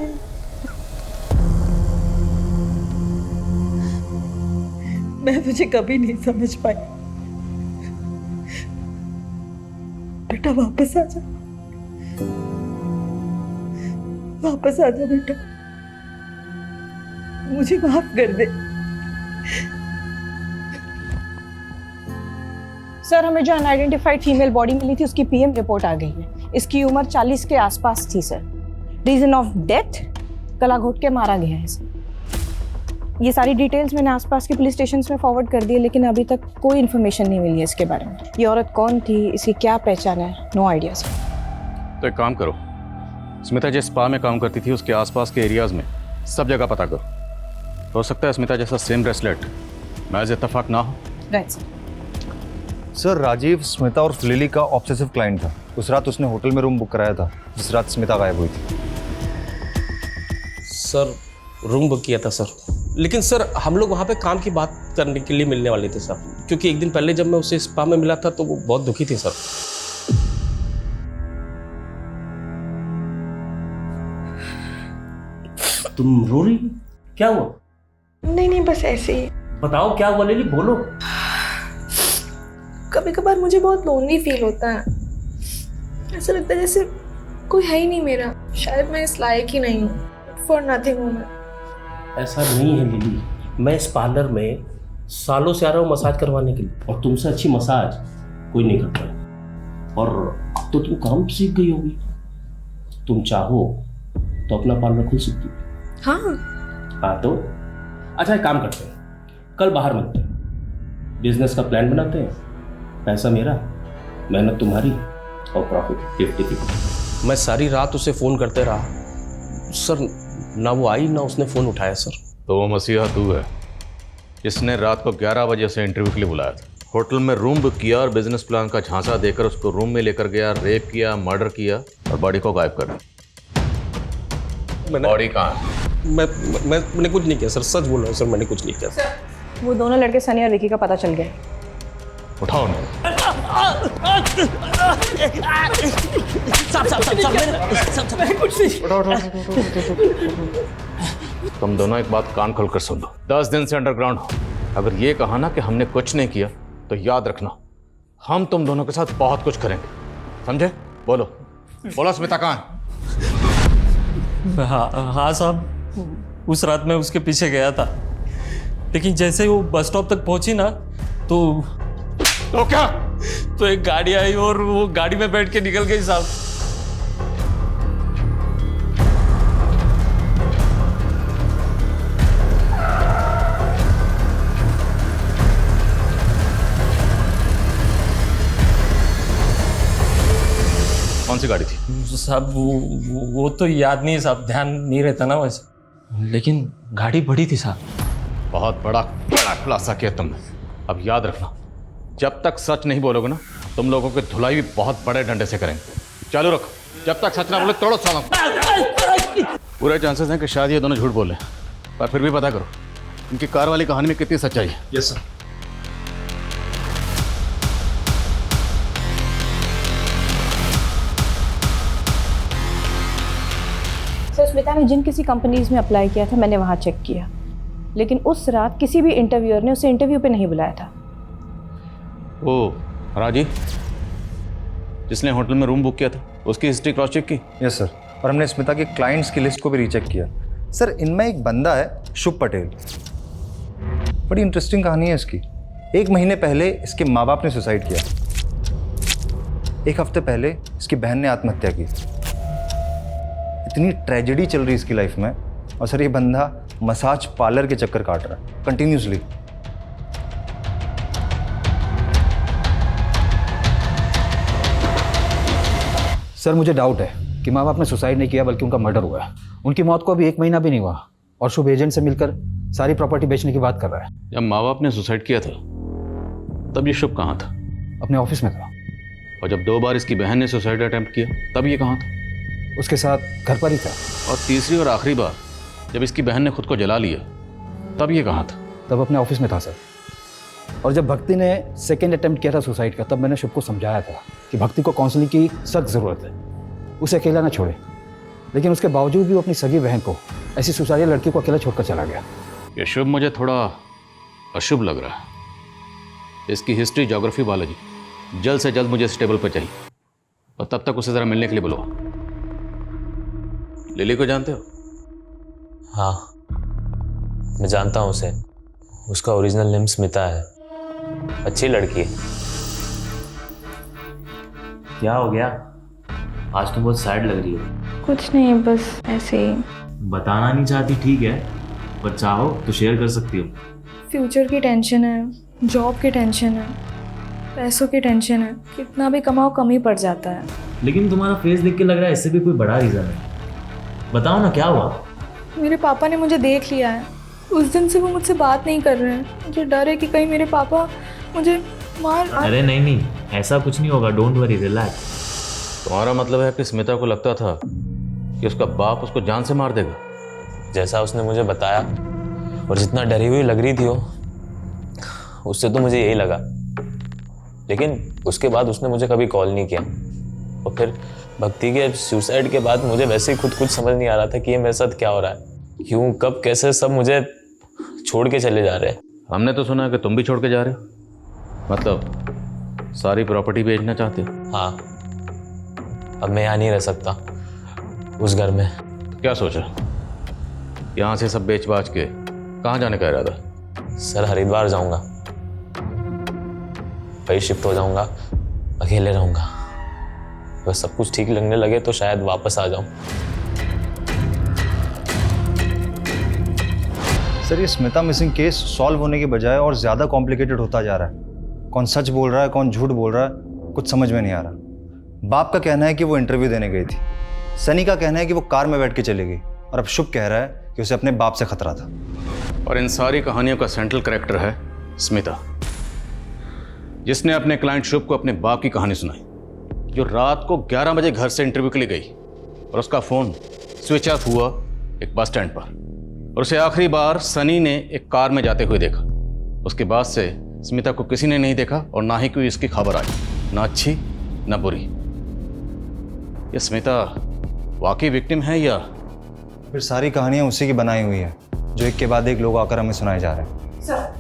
मैं तुझे कभी नहीं समझ पाई। बेटा वापस आ जा, वापस आ जा बेटा, मुझे माफ कर दे। सर हमें जो अनआइडेंटिफाइड फीमेल बॉडी मिली थी उसकी पीएम रिपोर्ट आ गई है। इसकी उम्र 40 के आसपास थी सर। रीजन ऑफ डेथ, गला घोट के मारा गया है सर। ये सारी डिटेल्स मैंने आसपास के पुलिस स्टेशन में फॉरवर्ड कर दी है, लेकिन अभी तक कोई इन्फॉर्मेशन नहीं मिली है इसके बारे में। ये औरत कौन थी, इसकी क्या पहचान है, नो आइडिया सर। तो एक काम करो, स्मिता जिस स्पा में काम करती थी उसके आसपास के एरियाज में सब जगह पता करो। हो सकता है स्मिता जैसा सेम ब्रेसलेट महज इत्तेफाक ना हो। Right sir. Sir Rajiv Smita और लिली का ऑब्सेसिव क्लाइंट था। उस रात उसने होटल में रूम बुक कराया था जिस रात स्मिता गायब हुई थी। सर रूम बुक किया था सर, लेकिन सर हम लोग वहाँ पे काम की बात करने के लिए मिलने वाले थे सर, क्योंकि एक दिन पहले जब मैं उसे स्पा में मिला था तो वो बहुत दुखी थी सर। तुम रो रही हो? क्या हुआ? नहीं बस ऐसे ही। बताओ क्या हुआ लिली, बोलो। कभी कभार मुझे बहुत लोनली फील होता है। ऐसा लगता है जैसे कोई है ही नहीं मेरा। शायद मैं इस लायक ही नहीं हूँ। फॉर नथिंग हूँ मैं। ऐसा नहीं है लिली, मैं इस पार्लर में सालों से आ रहा हूँ मसाज करवाने के लिए, और तुमसे अच्छी मसाज कोई नहीं करता है। और अब तो तुम काम सीख गई होगी, तुम चाहो तो अपना पार्लर खोल सकती हो। हाँ तो अच्छा एक काम करते हैं, कल बाहर मिलते हैं, बिजनेस का प्लान बनाते हैं। पैसा मेरा, मेहनत तुम्हारी, और प्रॉफिट 50-50। मैं सारी रात उसे फ़ोन करते रहा सर, ना वो आई ना उसने फ़ोन उठाया सर। तो वो मसीहा तू है जिसने रात को 11 बजे से इंटरव्यू के लिए बुलाया था, होटल में रूम बुक किया और बिजनेस प्लान का झांसा देकर उसको रूम में लेकर गया, रेप किया, मर्डर किया और बॉडी को गायब कर दिया। बॉडी कहाँ है? मैंने कुछ नहीं किया सर, सच बोल रहा हूँ सर, मैंने कुछ नहीं किया सर। वो दोनों लड़के सनी और विकी का पता चल गया। उठाओ उन्हें। तुम दोनों एक बात कान खोलकर सुन लो, 10 दिन से अंडरग्राउंड हो। अगर ये कहा ना कि हमने कुछ नहीं किया तो याद रखना हम तुम दोनों के साथ बहुत कुछ करेंगे, समझे? बोलो बोलो स्मिता कहाँ है? हाँ साहब, उस रात मैं उसके पीछे गया था, लेकिन जैसे ही वो बस स्टॉप तक पहुंची ना तो क्या? तो एक गाड़ी आई और वो गाड़ी में बैठ के निकल गई साहब। कौन सी गाड़ी थी साहब? वो तो याद नहीं है साहब, ध्यान नहीं रहता ना वैसे, लेकिन गाड़ी बड़ी थी साहब। बहुत बड़ा खुलासा किया तुमने। अब याद रखना, जब तक सच नहीं बोलोगे ना तुम लोगों की धुलाई भी बहुत बड़े डंडे से करेंगे। चालू रखो, जब तक सच ना बोले तोड़ो सालों। पूरे चांसेस हैं कि शायद ये दोनों झूठ बोले, पर फिर भी पता करो इनकी कार वाली कहानी में कितनी सच्चाई है। Yes sir. स्मिता ने जिन किसी कंपनीज में अप्लाई किया था मैंने वहाँ चेक किया, लेकिन उस रात किसी भी इंटरव्यूअर ने उसे इंटरव्यू पे नहीं बुलाया था। ओ राजी जिसने होटल में रूम बुक किया था उसकी हिस्ट्री क्रॉस चेक की? यस सर, और हमने स्मिता के क्लाइंट्स की लिस्ट को भी रीचेक किया। सर इनमें एक बंदा है शुभ पटेल, बड़ी इंटरेस्टिंग कहानी है इसकी। 1 महीने पहले इसके माँ बाप ने सुसाइड किया, 1 हफ्ते पहले इसकी बहन ने आत्महत्या की। इतनी ट्रेजेडी चल रही इसकी लाइफ में, और सर ये बंदा मसाज पार्लर के चक्कर काट रहा है कंटिन्यूसली। सर मुझे डाउट है कि माँ बाप ने सुसाइड नहीं किया बल्कि उनका मर्डर हुआ है। उनकी मौत को अभी 1 महीना भी नहीं हुआ और शुभ एजेंट से मिलकर सारी प्रॉपर्टी बेचने की बात कर रहा है। जब माँ बाप ने सुसाइड किया था तब ये शुभ कहाँ था? अपने ऑफिस में था। और जब 2 बार इसकी बहन ने सुसाइड अटेम्प्ट किया तब ये कहाँ था? उसके साथ घर पर ही था। और तीसरी और आखिरी बार जब इसकी बहन ने खुद को जला लिया तब ये कहाँ था? तब अपने ऑफिस में था सर। और जब भक्ति ने सेकेंड अटेम्प्ट किया था सुसाइड का, तब मैंने शुभ को समझाया था कि भक्ति को काउंसलिंग की सख्त ज़रूरत है, उसे अकेला ना छोड़े। लेकिन उसके बावजूद भी वो अपनी सगी बहन को, ऐसी सुसाइडल लड़की को अकेला छोड़कर चला गया। ये शुभ मुझे थोड़ा अशुभ लग रहा है। इसकी हिस्ट्री, ज्योग्राफी, बायोलॉजी जल्द से जल्द मुझे इस टेबल पर चाहिए, और तब तक उसे ज़रा मिलने के लिए बुलाओ। लिली को जानते हो? हाँ मैं जानता हूँ उसे, उसका ओरिजिनल नेम स्मिता है, अच्छी लड़की है। क्या हो गया? आज तुम बहुत सैड लग रही हो। कुछ नहीं, बस ऐसे ही। बताना नहीं चाहती ठीक है, पर चाहो तो शेयर कर सकती हो। फ्यूचर की टेंशन है, जॉब की टेंशन है, पैसों की टेंशन है। कितना भी कमाओ कम ही पड़ जाता है। लेकिन तुम्हारा फेस देख के लग रहा है इससे भी कोई बड़ा रीज़न है। बताओ ना क्या हुआ? मेरे पापा ने मुझे देख लिया है उस दिन से वो मुझसे बात नहीं कर रहे हैं। मुझे डर है कि कहीं मेरे पापा मुझे मार। अरे नहीं, ऐसा कुछ नहीं होगा, डोंट वरी, रिलैक्स। तुम्हारा मतलब है कि स्मिता को लगता था कि उसका बाप उसको जान से मार देगा? जैसा उसने मुझे बताया और जितना डरी हुई लग रही थी वो, उससे तो मुझे यही लगा। लेकिन उसके बाद उसने मुझे कभी कॉल नहीं किया। और फिर भक्ति के सुसाइड के बाद मुझे वैसे ही खुद कुछ समझ नहीं आ रहा था कि ये मेरे साथ क्या हो रहा है, क्यों, कब, कैसे सब मुझे छोड़ के चले जा रहे हैं। हमने तो सुना है कि तुम भी छोड़ के जा रहे हो, मतलब सारी प्रॉपर्टी बेचना चाहते हो? हाँ, अब मैं यहाँ नहीं रह सकता उस घर में। तो क्या सोचा, यहाँ से सब बेच बाच के कहाँ जाने का इरादा? सर हरिद्वार जाऊंगा, वही शिफ्ट हो जाऊंगा, अकेले रहूंगा। बस सब कुछ ठीक लगने लगे तो शायद वापस आ जाऊं। सर ये स्मिता मिसिंग केस सॉल्व होने के बजाय और ज़्यादा कॉम्प्लिकेटेड होता जा रहा है। कौन सच बोल रहा है, कौन झूठ बोल रहा है, कुछ समझ में नहीं आ रहा। बाप का कहना है कि वो इंटरव्यू देने गई थी, सनी का कहना है कि वो कार में बैठ के चली गई, और अब शुभ कह रहा है कि उसे अपने बाप से खतरा था। और इन सारी कहानियों का सेंट्रल कैरेक्टर है स्मिता, जिसने अपने क्लाइंट शुभ को अपने बाप की कहानी सुनाई, जो रात को 11 बजे घर से इंटरव्यू के लिए गई और उसका फ़ोन स्विच ऑफ हुआ एक बस स्टैंड पर, और उसे आखिरी बार सनी ने एक कार में जाते हुए देखा। उसके बाद से स्मिता को किसी ने नहीं देखा और ना ही कोई इसकी खबर आई, ना अच्छी ना बुरी। ये स्मिता वाकई विक्टिम है या फिर सारी कहानियाँ उसी की बनाई हुई है, जो एक के बाद एक लोग आकर हमें सुनाए जा रहे हैं? सर,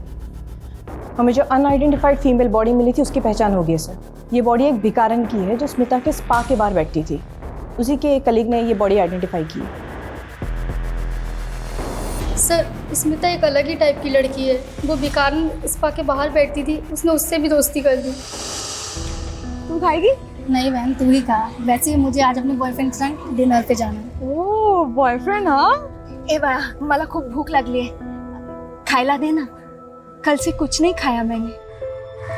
हमें जो अनआइडेंटिफाइड फीमेल बॉडी मिली थी उसकी पहचान हो गई है सर। ये बॉडी एक भिखारन की है जो स्मिता के स्पा के बाहर बैठती थी। उसी के एक कलीग ने ये बॉडी आइडेंटिफाई की। सर स्मिता एक अलग ही टाइप की लड़की है। वो भिखारन स्पा के बाहर बैठती थी, उसने उससे भी दोस्ती कर दी। तुम खाएगी? नहीं बहन, तू ही खा। वैसे मुझे आज अपने बॉयफ्रेंड के साथ डिनर पे जाना है। ओह बॉयफ्रेंड, हाँ? ए बा, मला खूप भूख लागली है, खायला दे ना। कल से कुछ नहीं खाया मैंने।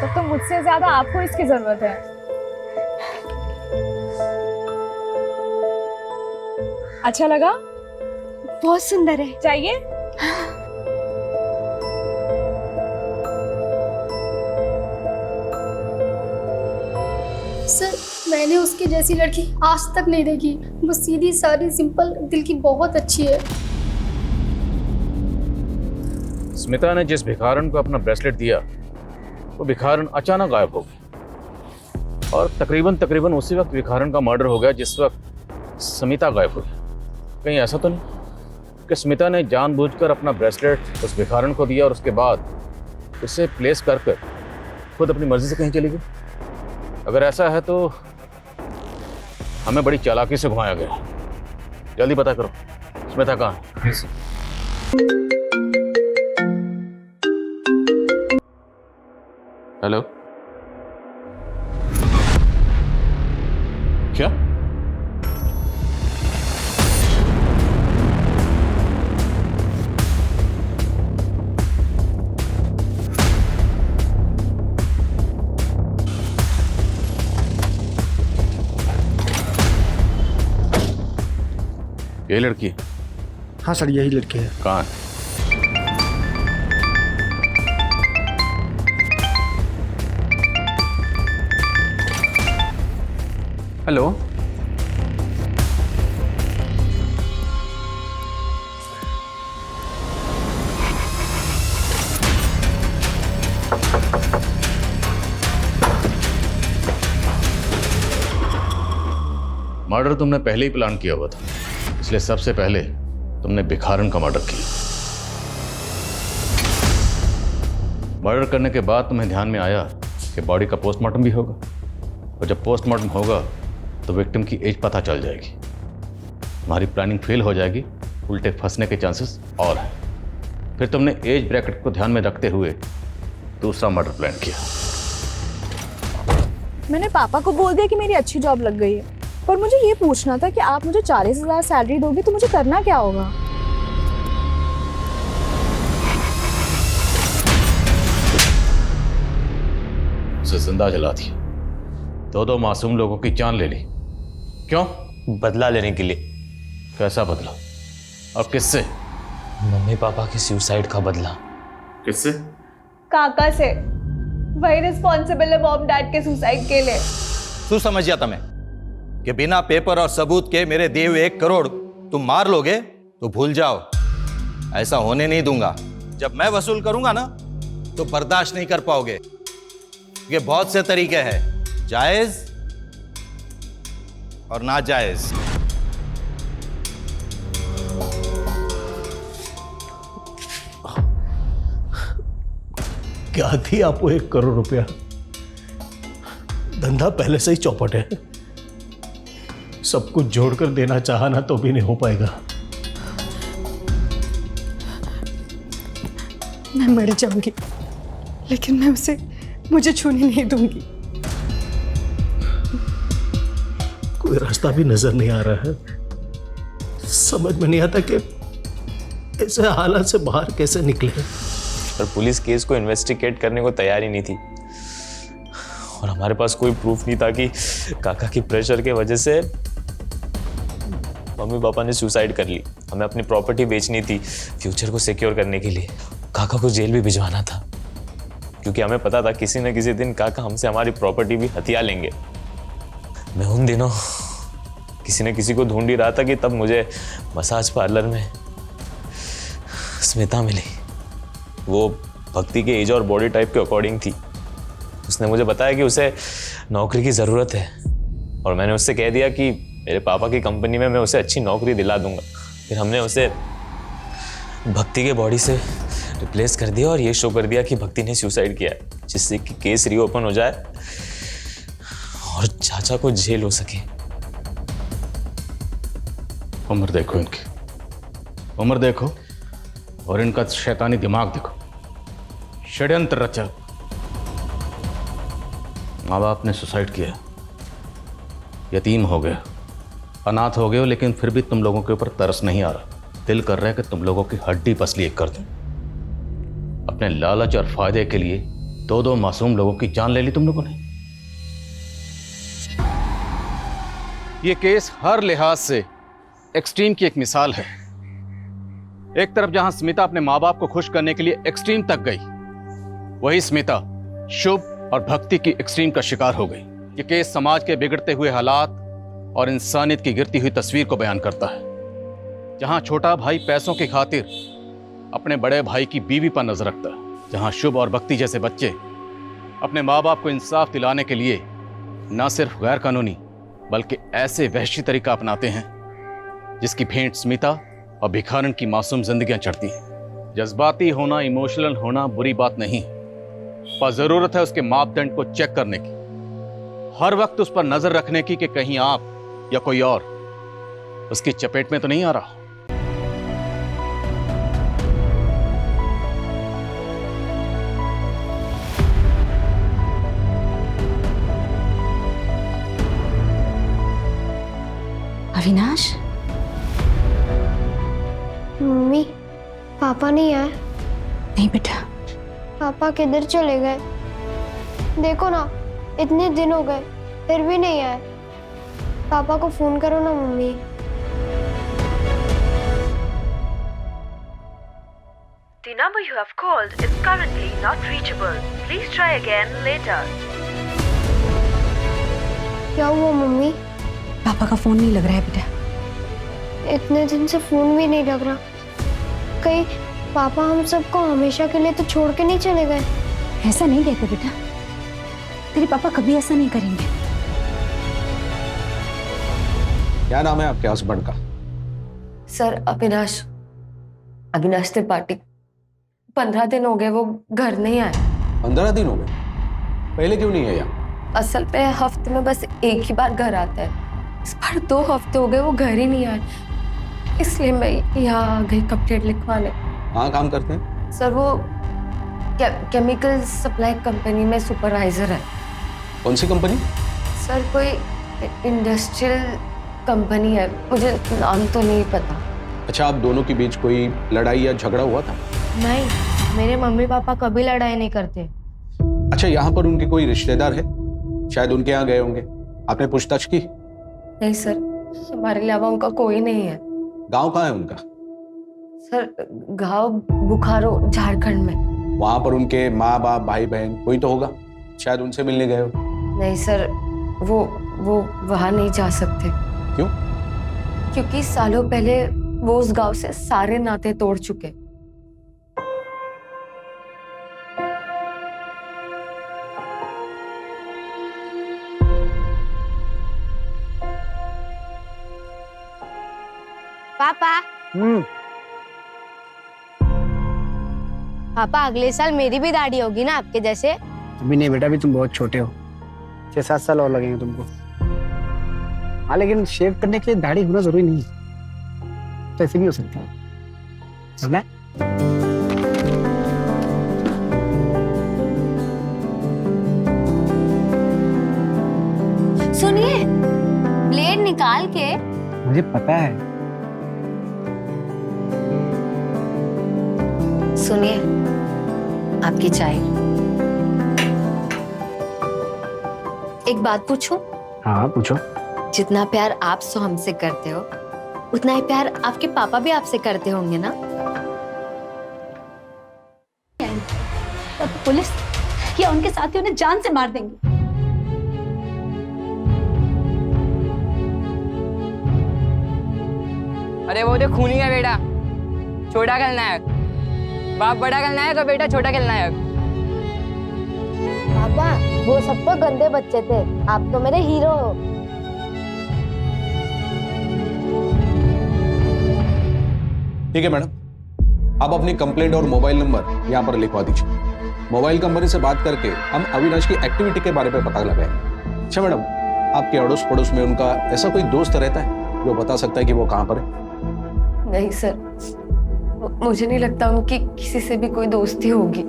तो मुझसे ज्यादा आपको इसकी जरूरत है। अच्छा लगा? बहुत सुंदर है। चाहिए? सर मैंने उसकी जैसी लड़की आज तक नहीं देखी। वो सीधी सादी सिंपल दिल की बहुत अच्छी है। स्मिता ने जिस भिखारन को अपना ब्रेसलेट दिया वो भिखारन अचानक गायब हो गई, और तकरीबन उसी वक्त भिखारन का मर्डर हो गया जिस वक्त स्मिता गायब हुई। कहीं ऐसा तो नहीं कि स्मिता ने जानबूझकर अपना ब्रेसलेट उस भिखारन को दिया और उसके बाद उसे प्लेस कर खुद अपनी मर्जी से कहीं चली गई? अगर ऐसा है तो हमें बड़ी चालाकी से घुमाया गया। जल्दी पता करो स्मिता कहाँ है। हेलो, क्या? ये लड़की है? हाँ सर यही लड़की है। कहाँ है? हेलो, मर्डर तुमने पहले ही प्लान किया हुआ था, इसलिए सबसे पहले तुमने भिखारन का मर्डर किया। मर्डर करने के बाद तुम्हें ध्यान में आया कि बॉडी का पोस्टमार्टम भी होगा, और जब पोस्टमार्टम होगा तो विक्टिम की एज पता चल जाएगी। तुम्हारी प्लानिंग फेल हो जाएगी, उल्टे फंसने के चांसेस और हैं। फिर तुमने एज ब्रैकेट को ध्यान में रखते हुए दूसरा मर्डर प्लान किया। मैंने पापा को बोल दिया कि मेरी अच्छी जॉब लग गई है, पर मुझे ये पूछना था कि आप मुझे 40,000 सैलरी दोगे तो मुझे करना क्या होगा? उसे जिंदा जला दिया, दो मासूम लोगों की जान ले ली। क्यों? बदला लेने के लिए। कैसा बदला और किससे? मम्मी पापा के सुसाइड का बदला। किससे? काका से। वही रिस्पॉन्सिबल है मॉम डैड के सुसाइड के लिए। तू समझ जाता मैं कि बिना पेपर और सबूत के मेरे दिए हुए 1 करोड़ तुम मार लोगे तो भूल जाओ, ऐसा होने नहीं दूंगा। जब मैं वसूल करूंगा ना तो बर्दाश्त नहीं कर पाओगे। ये बहुत से तरीके हैं, जायज और नाजायज। क्या थी आपको 1 करोड़ रुपया? धंधा पहले से ही चौपट है, सब कुछ जोड़कर देना चाहा ना तो भी नहीं हो पाएगा। मैं मर जाऊंगी लेकिन मैं उसे मुझे छूने नहीं दूंगी। कोई रास्ता भी नजर नहीं आ रहा है, समझ में नहीं आता कि ऐसे हालात से बाहर कैसे निकले। पर पुलिस केस को इन्वेस्टिगेट करने को तैयार ही नहीं थी और हमारे पास कोई प्रूफ नहीं था कि काका की प्रेशर के वजह से मम्मी पापा ने सुसाइड कर ली। हमें अपनी प्रॉपर्टी बेचनी थी फ्यूचर को सिक्योर करने के लिए। काका को जेल भी भिजवाना था क्योंकि हमें पता था किसी न किसी दिन काका हमसे हमारी प्रॉपर्टी भी हथिया लेंगे। मैं उन दिनों किसी न किसी को ढूंढ ही रहा था कि तब मुझे मसाज पार्लर में स्मिता मिली। वो भक्ति के एज और बॉडी टाइप के अकॉर्डिंग थी। उसने मुझे बताया कि उसे नौकरी की ज़रूरत है और मैंने उससे कह दिया कि मेरे पापा की कंपनी में मैं उसे अच्छी नौकरी दिला दूंगा। फिर हमने उसे भक्ति के बॉडी से रिप्लेस कर दिया और ये शो कर दिया कि भक्ति ने सुसाइड किया है, जिससे कि केस रीओपन हो जाए और चाचा को जेल हो सके। उम्र देखो इनकी, उम्र देखो और इनका शैतानी दिमाग देखो। षड्यंत्र रचा। माँ बाप ने सुसाइड किया, यतीम हो गए, अनाथ हो गए हो, लेकिन फिर भी तुम लोगों के ऊपर तरस नहीं आ रहा। दिल कर रहा है कि तुम लोगों की हड्डी पसली एक कर दूं। अपने लालच और फायदे के लिए 2-2 मासूम लोगों की जान ले ली तुम लोगों ने। ये केस हर लिहाज से एक्सट्रीम की एक मिसाल है। एक तरफ जहां स्मिता अपने माँ बाप को खुश करने के लिए एक्सट्रीम तक गई, वही स्मिता शुभ और भक्ति की एक्सट्रीम का शिकार हो गई। ये केस समाज के बिगड़ते हुए हालात और इंसानियत की गिरती हुई तस्वीर को बयान करता है। जहां छोटा भाई पैसों की खातिर अपने बड़े भाई की बीवी पर नजर रखता है, जहां शुभ और भक्ति जैसे बच्चे अपने माँ बाप को इंसाफ दिलाने के लिए न सिर्फ गैर कानूनी बल्कि ऐसे वहशी तरीका अपनाते हैं जिसकी भेंट स्मिता और भिखारन की मासूम जिंदगियां चढ़ती हैं। जज्बाती होना, इमोशनल होना बुरी बात नहीं, पर जरूरत है उसके मापदंड को चेक करने की, हर वक्त उस पर नजर रखने की कि कहीं आप या कोई और उसकी चपेट में तो नहीं आ रहा। अविनाश, मम्मी पापा नहीं आए? नहीं बेटा। पापा किधर चले गए? देखो ना, इतने दिन हो गए फिर भी नहीं आए। पापा को फोन करो ना mummy. The number you have called is currently not reachable. Please try again later. क्या हुआ मम्मी? पापा का फोन नहीं लग रहा है बेटा। इतने दिन से फोन भी नहीं लग रहा। कहीं पापा हम सबको हमेशा के लिए तो छोड़ के नहीं चले गए? ऐसा नहीं कहते बेटा, तेरे पापा कभी ऐसा नहीं करेंगे। क्या नाम है आपके हस्बैंड का? सर अविनाश, अविनाश त्रिपाठी। 15 दिन हो गए वो घर नहीं आए। 15 दिन हो गए? पहले क्यों नहीं आया? असल पे हफ्ते में बस एक ही बार घर आता है। इस बार 2 हफ्ते हो गए वो घर ही नहीं आए, इसलिए मैं यहाँ आ गई कंप्लेंट लिखवाने। कहाँ काम करते हैं? सर वो केमिकल सप्लाई कंपनी में सुपरवाइजर है। कौन सी कंपनी? सर कोई इंडस्ट्रियल कंपनी है, मुझे नाम तो नहीं पता। अच्छा, आप दोनों के बीच कोई लड़ाई या झगड़ा हुआ था? नहीं, मेरे मम्मी पापा कभी लड़ाई नहीं करते। अच्छा, यहाँ पर उनके कोई रिश्तेदार है? शायद उनके यहाँ गए होंगे, आपने पूछताछ की? नहीं सर, हमारे अलावा उनका कोई नहीं है। गांव कहाँ है उनका? सर गांव बुखारो झारखंड में। वहां पर उनके माँ बाप भाई बहन कोई तो होगा, शायद उनसे मिलने गए हो। नहीं सर, वो वहां नहीं जा सकते। क्यों? क्योंकि सालों पहले वो उस गांव से सारे नाते तोड़ चुके। पापा पापा अगले साल मेरी भी दाढ़ी होगी ना आपके जैसे? अभी नहीं बेटा, अभी तुम बहुत छोटे हो, 6-7 साल और लगेंगे तुमको। हाँ लेकिन शेव करने के लिए दाढ़ी होना जरूरी नहीं है, तो ऐसे भी हो सकता है। समझा? सुनिए, ब्लेड निकाल के। मुझे पता है। सुनिए, आपकी चाय। एक बात पूछूं? हाँ पूछो। जितना प्यार आप हमसे करते हो, उतना ही प्यार आपके पापा भी आपसे करते होंगे ना? तो पुलिस या उनके साथी उन्हें जान से मार देंगे। अरे वो तो खूनी है बेटा, छोटा खलनायक। बाप बड़ा खलनायक और बेटा छोटा खलनायक। पापा वो सब तो गंदे बच्चे थे, आप तो मेरे हीरो हो। ठीक है मैडम, आप अपनी कंप्लेंट और मोबाइल नंबर यहाँ पर लिखवा दीजिए। मोबाइल कंपनी से बात करके हम अविनाश की एक्टिविटी के बारे में पता लगाएंगे। अच्छा मैडम, आपके अड़ोस पड़ोस में उनका ऐसा कोई दोस्त रहता है जो बता सकता है कि वो कहाँ पर है? नहीं सर, मुझे नहीं लगता उनकी किसी से भी कोई दोस्ती होगी।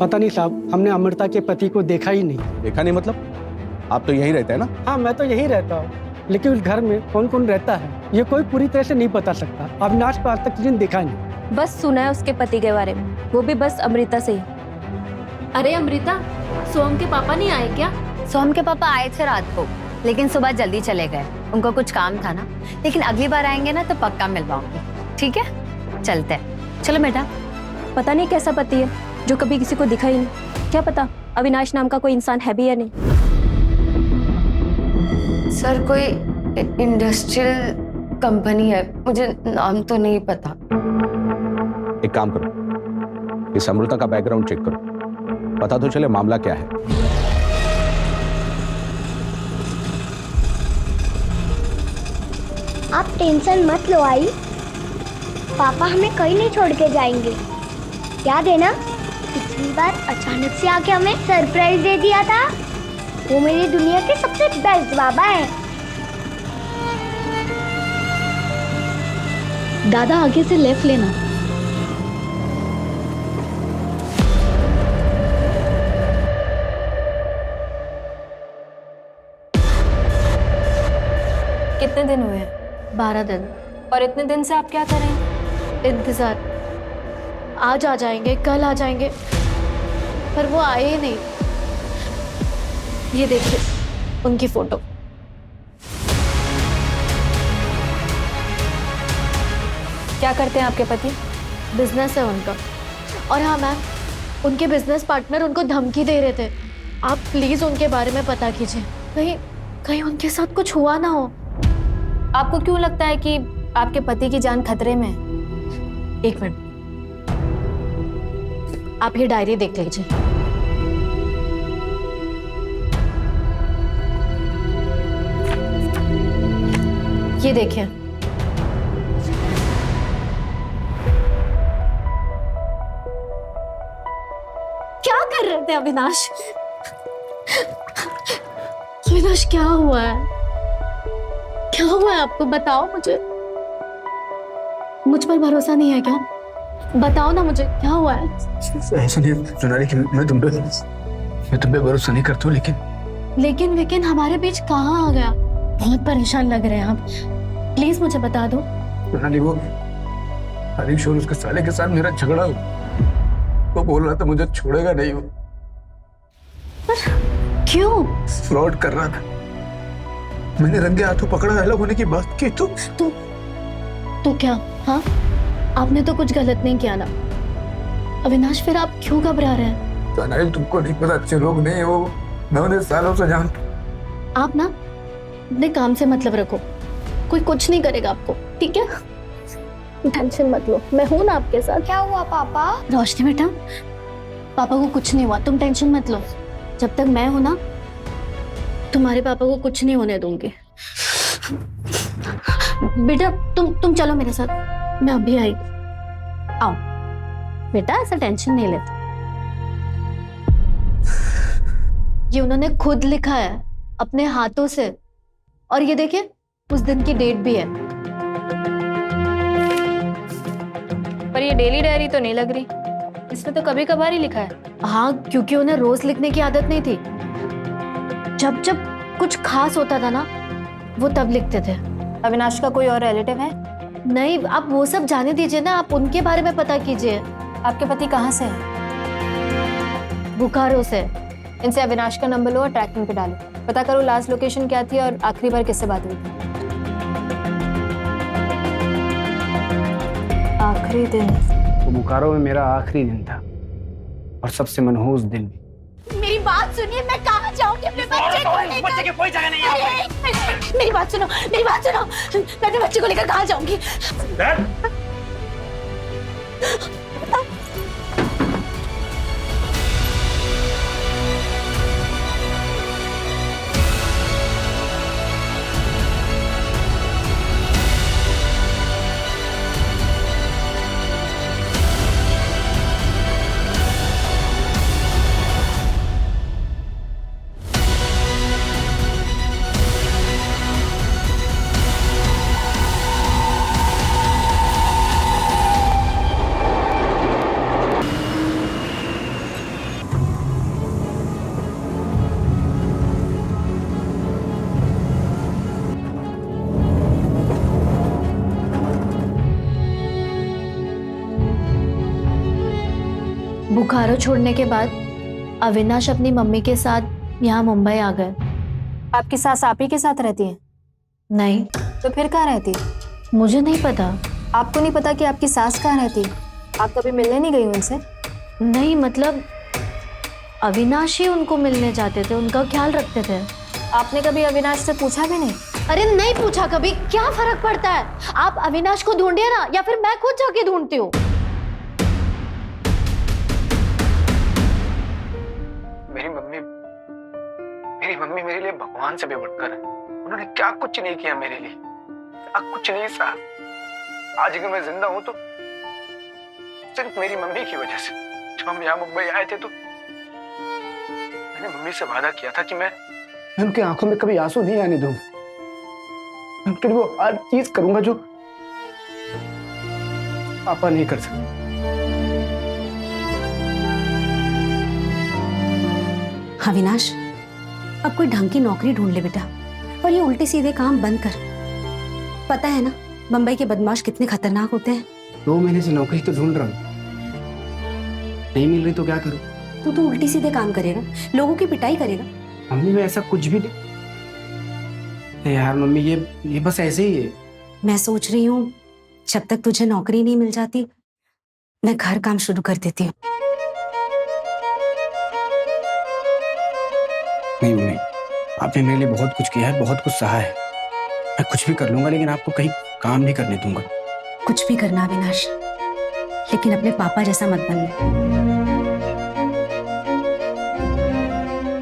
पता नहीं साहब, हमने अमृता के पति को देखा ही नहीं। देखा नहीं मतलब? आप तो यहीं रहते हैं ना? हाँ मैं तो यहीं रहता हूँ, लेकिन उस घर में कौन कौन रहता है ये कोई पूरी तरह से नहीं बता सकता। अविनाश को आज तक किसी ने देखा नहीं। बस सुना है उसके पति के बारे में, वो भी बस अमृता से ही। अरे अमृता, सोम के पापा नहीं आए क्या? सोम के पापा आए थे रात को, लेकिन सुबह जल्दी चले गए। उनको कुछ काम था ना, लेकिन अगली बार आएंगे ना तो पक्का मिलवाऊंगी। ठीक है, चलते हैं। चलो बेटा। पता नहीं कैसा पति है जो कभी किसी को दिखा ही नहीं। क्या पता अविनाश नाम का कोई इंसान है भी या नहीं। सर कोई इंडस्ट्रियल कंपनी है, मुझे नाम तो नहीं पता। एक काम करो, इस अमृता का बैकग्राउंड चेक करो, पता तो चले मामला क्या है। आप टेंशन मत लो आई, पापा हमें कहीं नहीं छोड़ के जाएंगे। याद है ना, पिछली बार अचानक से आके हमें सरप्राइज दे दिया था। वो मेरी दुनिया के सबसे बेस्ट बाबा हैं। दादा आगे से लेफ्ट लेना। कितने दिन हुए हैं? 12 दिन। और इतने दिन से आप क्या कर रहे हैं? इंतजार, आज आ जाएंगे, कल आ जाएंगे, पर वो आए ही नहीं। ये देखिए उनकी फोटो। क्या करते हैं आपके पति? बिजनेस है उनका। और हाँ मैम, उनके बिजनेस पार्टनर उनको धमकी दे रहे थे। आप प्लीज उनके बारे में पता कीजिए, कहीं उनके साथ कुछ हुआ ना हो। आपको क्यों लगता है कि आपके पति की जान खतरे में है? एक मिनट, आप ये डायरी देख लीजिए। ये देखिए, क्या कर रहे थे अविनाश? अविनाश क्या हुआ है? क्या हुआ है आपको? बताओ मुझे। मुझ पर भरोसा नहीं है क्या? बताओ ना मुझे, क्या हुआ है? ऐसा नहीं सोनाली कि मैं तुम पे भरोसा नहीं करता हूँ, लेकिन हमारे बीच कहाँ आ गया? बहुत परेशान लग रहे हैं आप, प्लीज मुझे बता दो। सोनाली वो हरीश और उसके साले के साथ मेरा झगड़ा हो, वो बोल रहा था मुझे छोड़ेगा नहीं। वो पर क्यों? फ्रॉड कर रहा था। मैंने रंगे हाथों पकड़ा, अलग होने की बात की तो क्या? हाँ आपने तो कुछ गलत नहीं किया ना अविनाश, फिर आप क्यों घबरा रहे हैं? तो तुमको नहीं पता, अच्छे लोग नहीं वो, मैं उन्हें सालों से जानता। आप ना अपने काम से मतलब रखो, कोई कुछ नहीं करेगा आपको, ठीक है? टेंशन मत लो, मैं हूं ना आपके साथ। क्या हुआ पापा? रोशनी बेटा, पापा को कुछ नहीं हुआ, तुम टेंशन मत लो। जब तक मैं हूं ना, तुम्हारे पापा को कुछ नहीं होने दूंगी। बेटा तुम चलो मेरे साथ, मैं अभी आई। आओ बेटा, ऐसा टेंशन नहीं लेते। ये उन्होंने खुद लिखा है अपने हाथों से, और ये देखिए उस दिन की डेट भी है। पर ये डेली डायरी तो नहीं लग रही, इसमें तो कभी कभार ही लिखा है। हाँ, क्योंकि उन्हें रोज लिखने की आदत नहीं थी। जब जब कुछ खास होता था ना, वो तब लिखते थे। अविनाश का कोई और रिलेटिव है? नहीं, आप वो सब जाने दीजिए ना, आप उनके बारे में पता कीजिए। आपके पति कहाँ से है? बोकारो से। इनसे अविनाश का नंबर लो और ट्रैकिंग पे डालो, पता करो लास्ट लोकेशन क्या थी और आखिरी बार किससे बात हुई थी। आखिरी दिन तो बोकारो में मेरा आखिरी दिन था और सबसे मनहूस दिन भी। मेरी बात सुनिए, मैं कहाँ जाऊंगी अपने बच्चे को लेकर? बच्चे की कोई जगह नहीं है। मेरी बात सुनो, मेरी बात सुनो, मैं अपने बच्चे को लेकर कहाँ जाऊंगी? बोकारो छोड़ने के बाद अविनाश अपनी मम्मी के साथ यहाँ मुंबई आ गए। आपकी सास आप ही के साथ रहती है? नहीं। तो फिर कहाँ रहती है? मुझे नहीं पता। आपको नहीं पता कि आपकी सास कहाँ रहती है? आप कभी मिलने नहीं गई उनसे? नहीं, मतलब अविनाश ही उनको मिलने जाते थे, उनका ख्याल रखते थे। आपने कभी अविनाश से पूछा भी नहीं? अरे नहीं पूछा कभी, क्या फर्क पड़ता है? आप अविनाश को ढूंढिए ना, या फिर मैं खुद जाके ढूंढती हूँ। मेरी मम्मी मेरे लिए भगवान से भी बढ़कर है। उन्होंने क्या कुछ नहीं किया मेरे लिए, क्या कुछ नहीं सहा। आज अगर मैं जिंदा हूं तो सिर्फ मेरी मम्मी की वजह से। जब हम यहाँ मुंबई आए थे तो मैंने मम्मी से वादा किया था कि मैं उनकी आंखों में कभी आंसू नहीं आने दूंगा। मैं उनके लिए वो हर चीज करूंगा जो पापा नहीं कर सकते। अविनाश, अब कोई ढंग की नौकरी ढूंढ ले बेटा, और ये उल्टे सीधे काम बंद कर। पता है ना मुंबई के बदमाश कितने खतरनाक होते हैं। 2 महीने से नौकरी तो ढूंढ रहा हूँ, नहीं मिल रही तो क्या करूँ? तू उल्टी सीधे काम करेगा, लोगों की पिटाई करेगा। मम्मी मैं ऐसा कुछ भी नहीं। यार मम्मी ये बस ऐसे ही है। मैं सोच रही हूँ जब तक तुझे नौकरी नहीं मिल जाती, मैं घर काम शुरू कर देती हूँ। नहीं मम्मी, आपने मेरे लिए बहुत कुछ किया है, बहुत कुछ सहा है। मैं कुछ भी कर लूंगा, लेकिन आपको कहीं काम नहीं करने दूंगा। कुछ भी करना अविनाश, लेकिन अपने पापा जैसा मत बनना।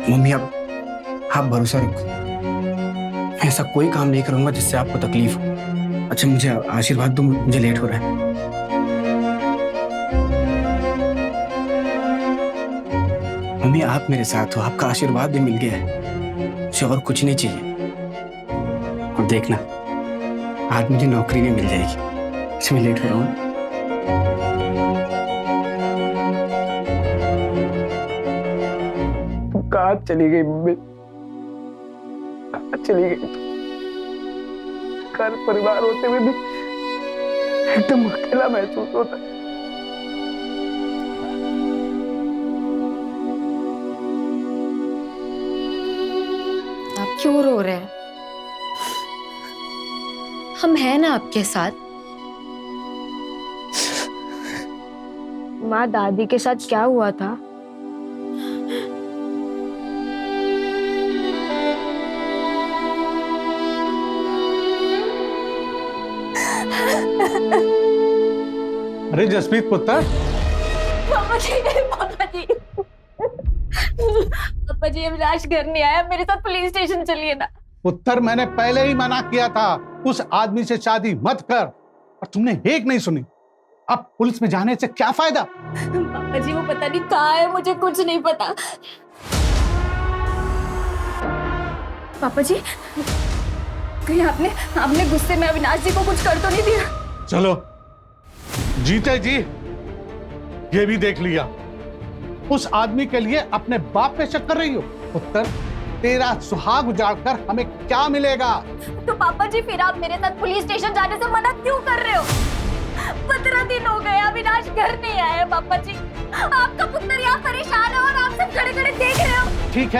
मम्मी आप भरोसा रखो, मैं ऐसा कोई काम नहीं करूंगा जिससे आपको तकलीफ हो। अच्छा मुझे आशीर्वाद दो, मुझे लेट हो रहा है। मम्मी आप मेरे साथ हो, आपका आशीर्वाद भी मिल गया है, मुझे और कुछ नहीं चाहिए। और देखना आज मुझे नौकरी भी मिल जाएगी। अच्छा मैं लेट हो रहा हूँ। कहाँ चली गई मम्मी, कहाँ चली गई? घर परिवार होते हुए भी एकदम अकेला महसूस होता है। आप क्यों रो रहे हैं? हम हैं ना आपके साथ। माँ दादी के साथ क्या हुआ था? अरे जसप्रीत पुत्र, पापा जी, पापा जी, पापा जी, अविनाश घर नहीं आया, मेरे साथ पुलिस स्टेशन चलिए ना। पुत्र मैंने पहले ही मना किया था उस आदमी से शादी मत कर, और तुमने एक नहीं सुनी। अब पुलिस में जाने से क्या फायदा? पापा जी वो पता नहीं कहाँ है, मुझे कुछ नहीं पता। पापा जी कहीं आपने गुस्से में अविनाश जी को कुछ कर तो नहीं दिया? चलो जीते जी ये भी देख लिया। उस आदमी के लिए अपने बाप पे शक कर रही हो। पुत्र तेरा सुहाग उजाड़कर हमें क्या मिलेगा? तो पापा जी फिर आप मेरे साथ पुलिस स्टेशन जाने से मना क्यों कर रहे हो? 15 दिन हो गए अविनाश घर नहीं आया। पापा जी आपका पुत्र यहाँ परेशान है और आप सब खड़े खड़े देख रहे हो। ठीक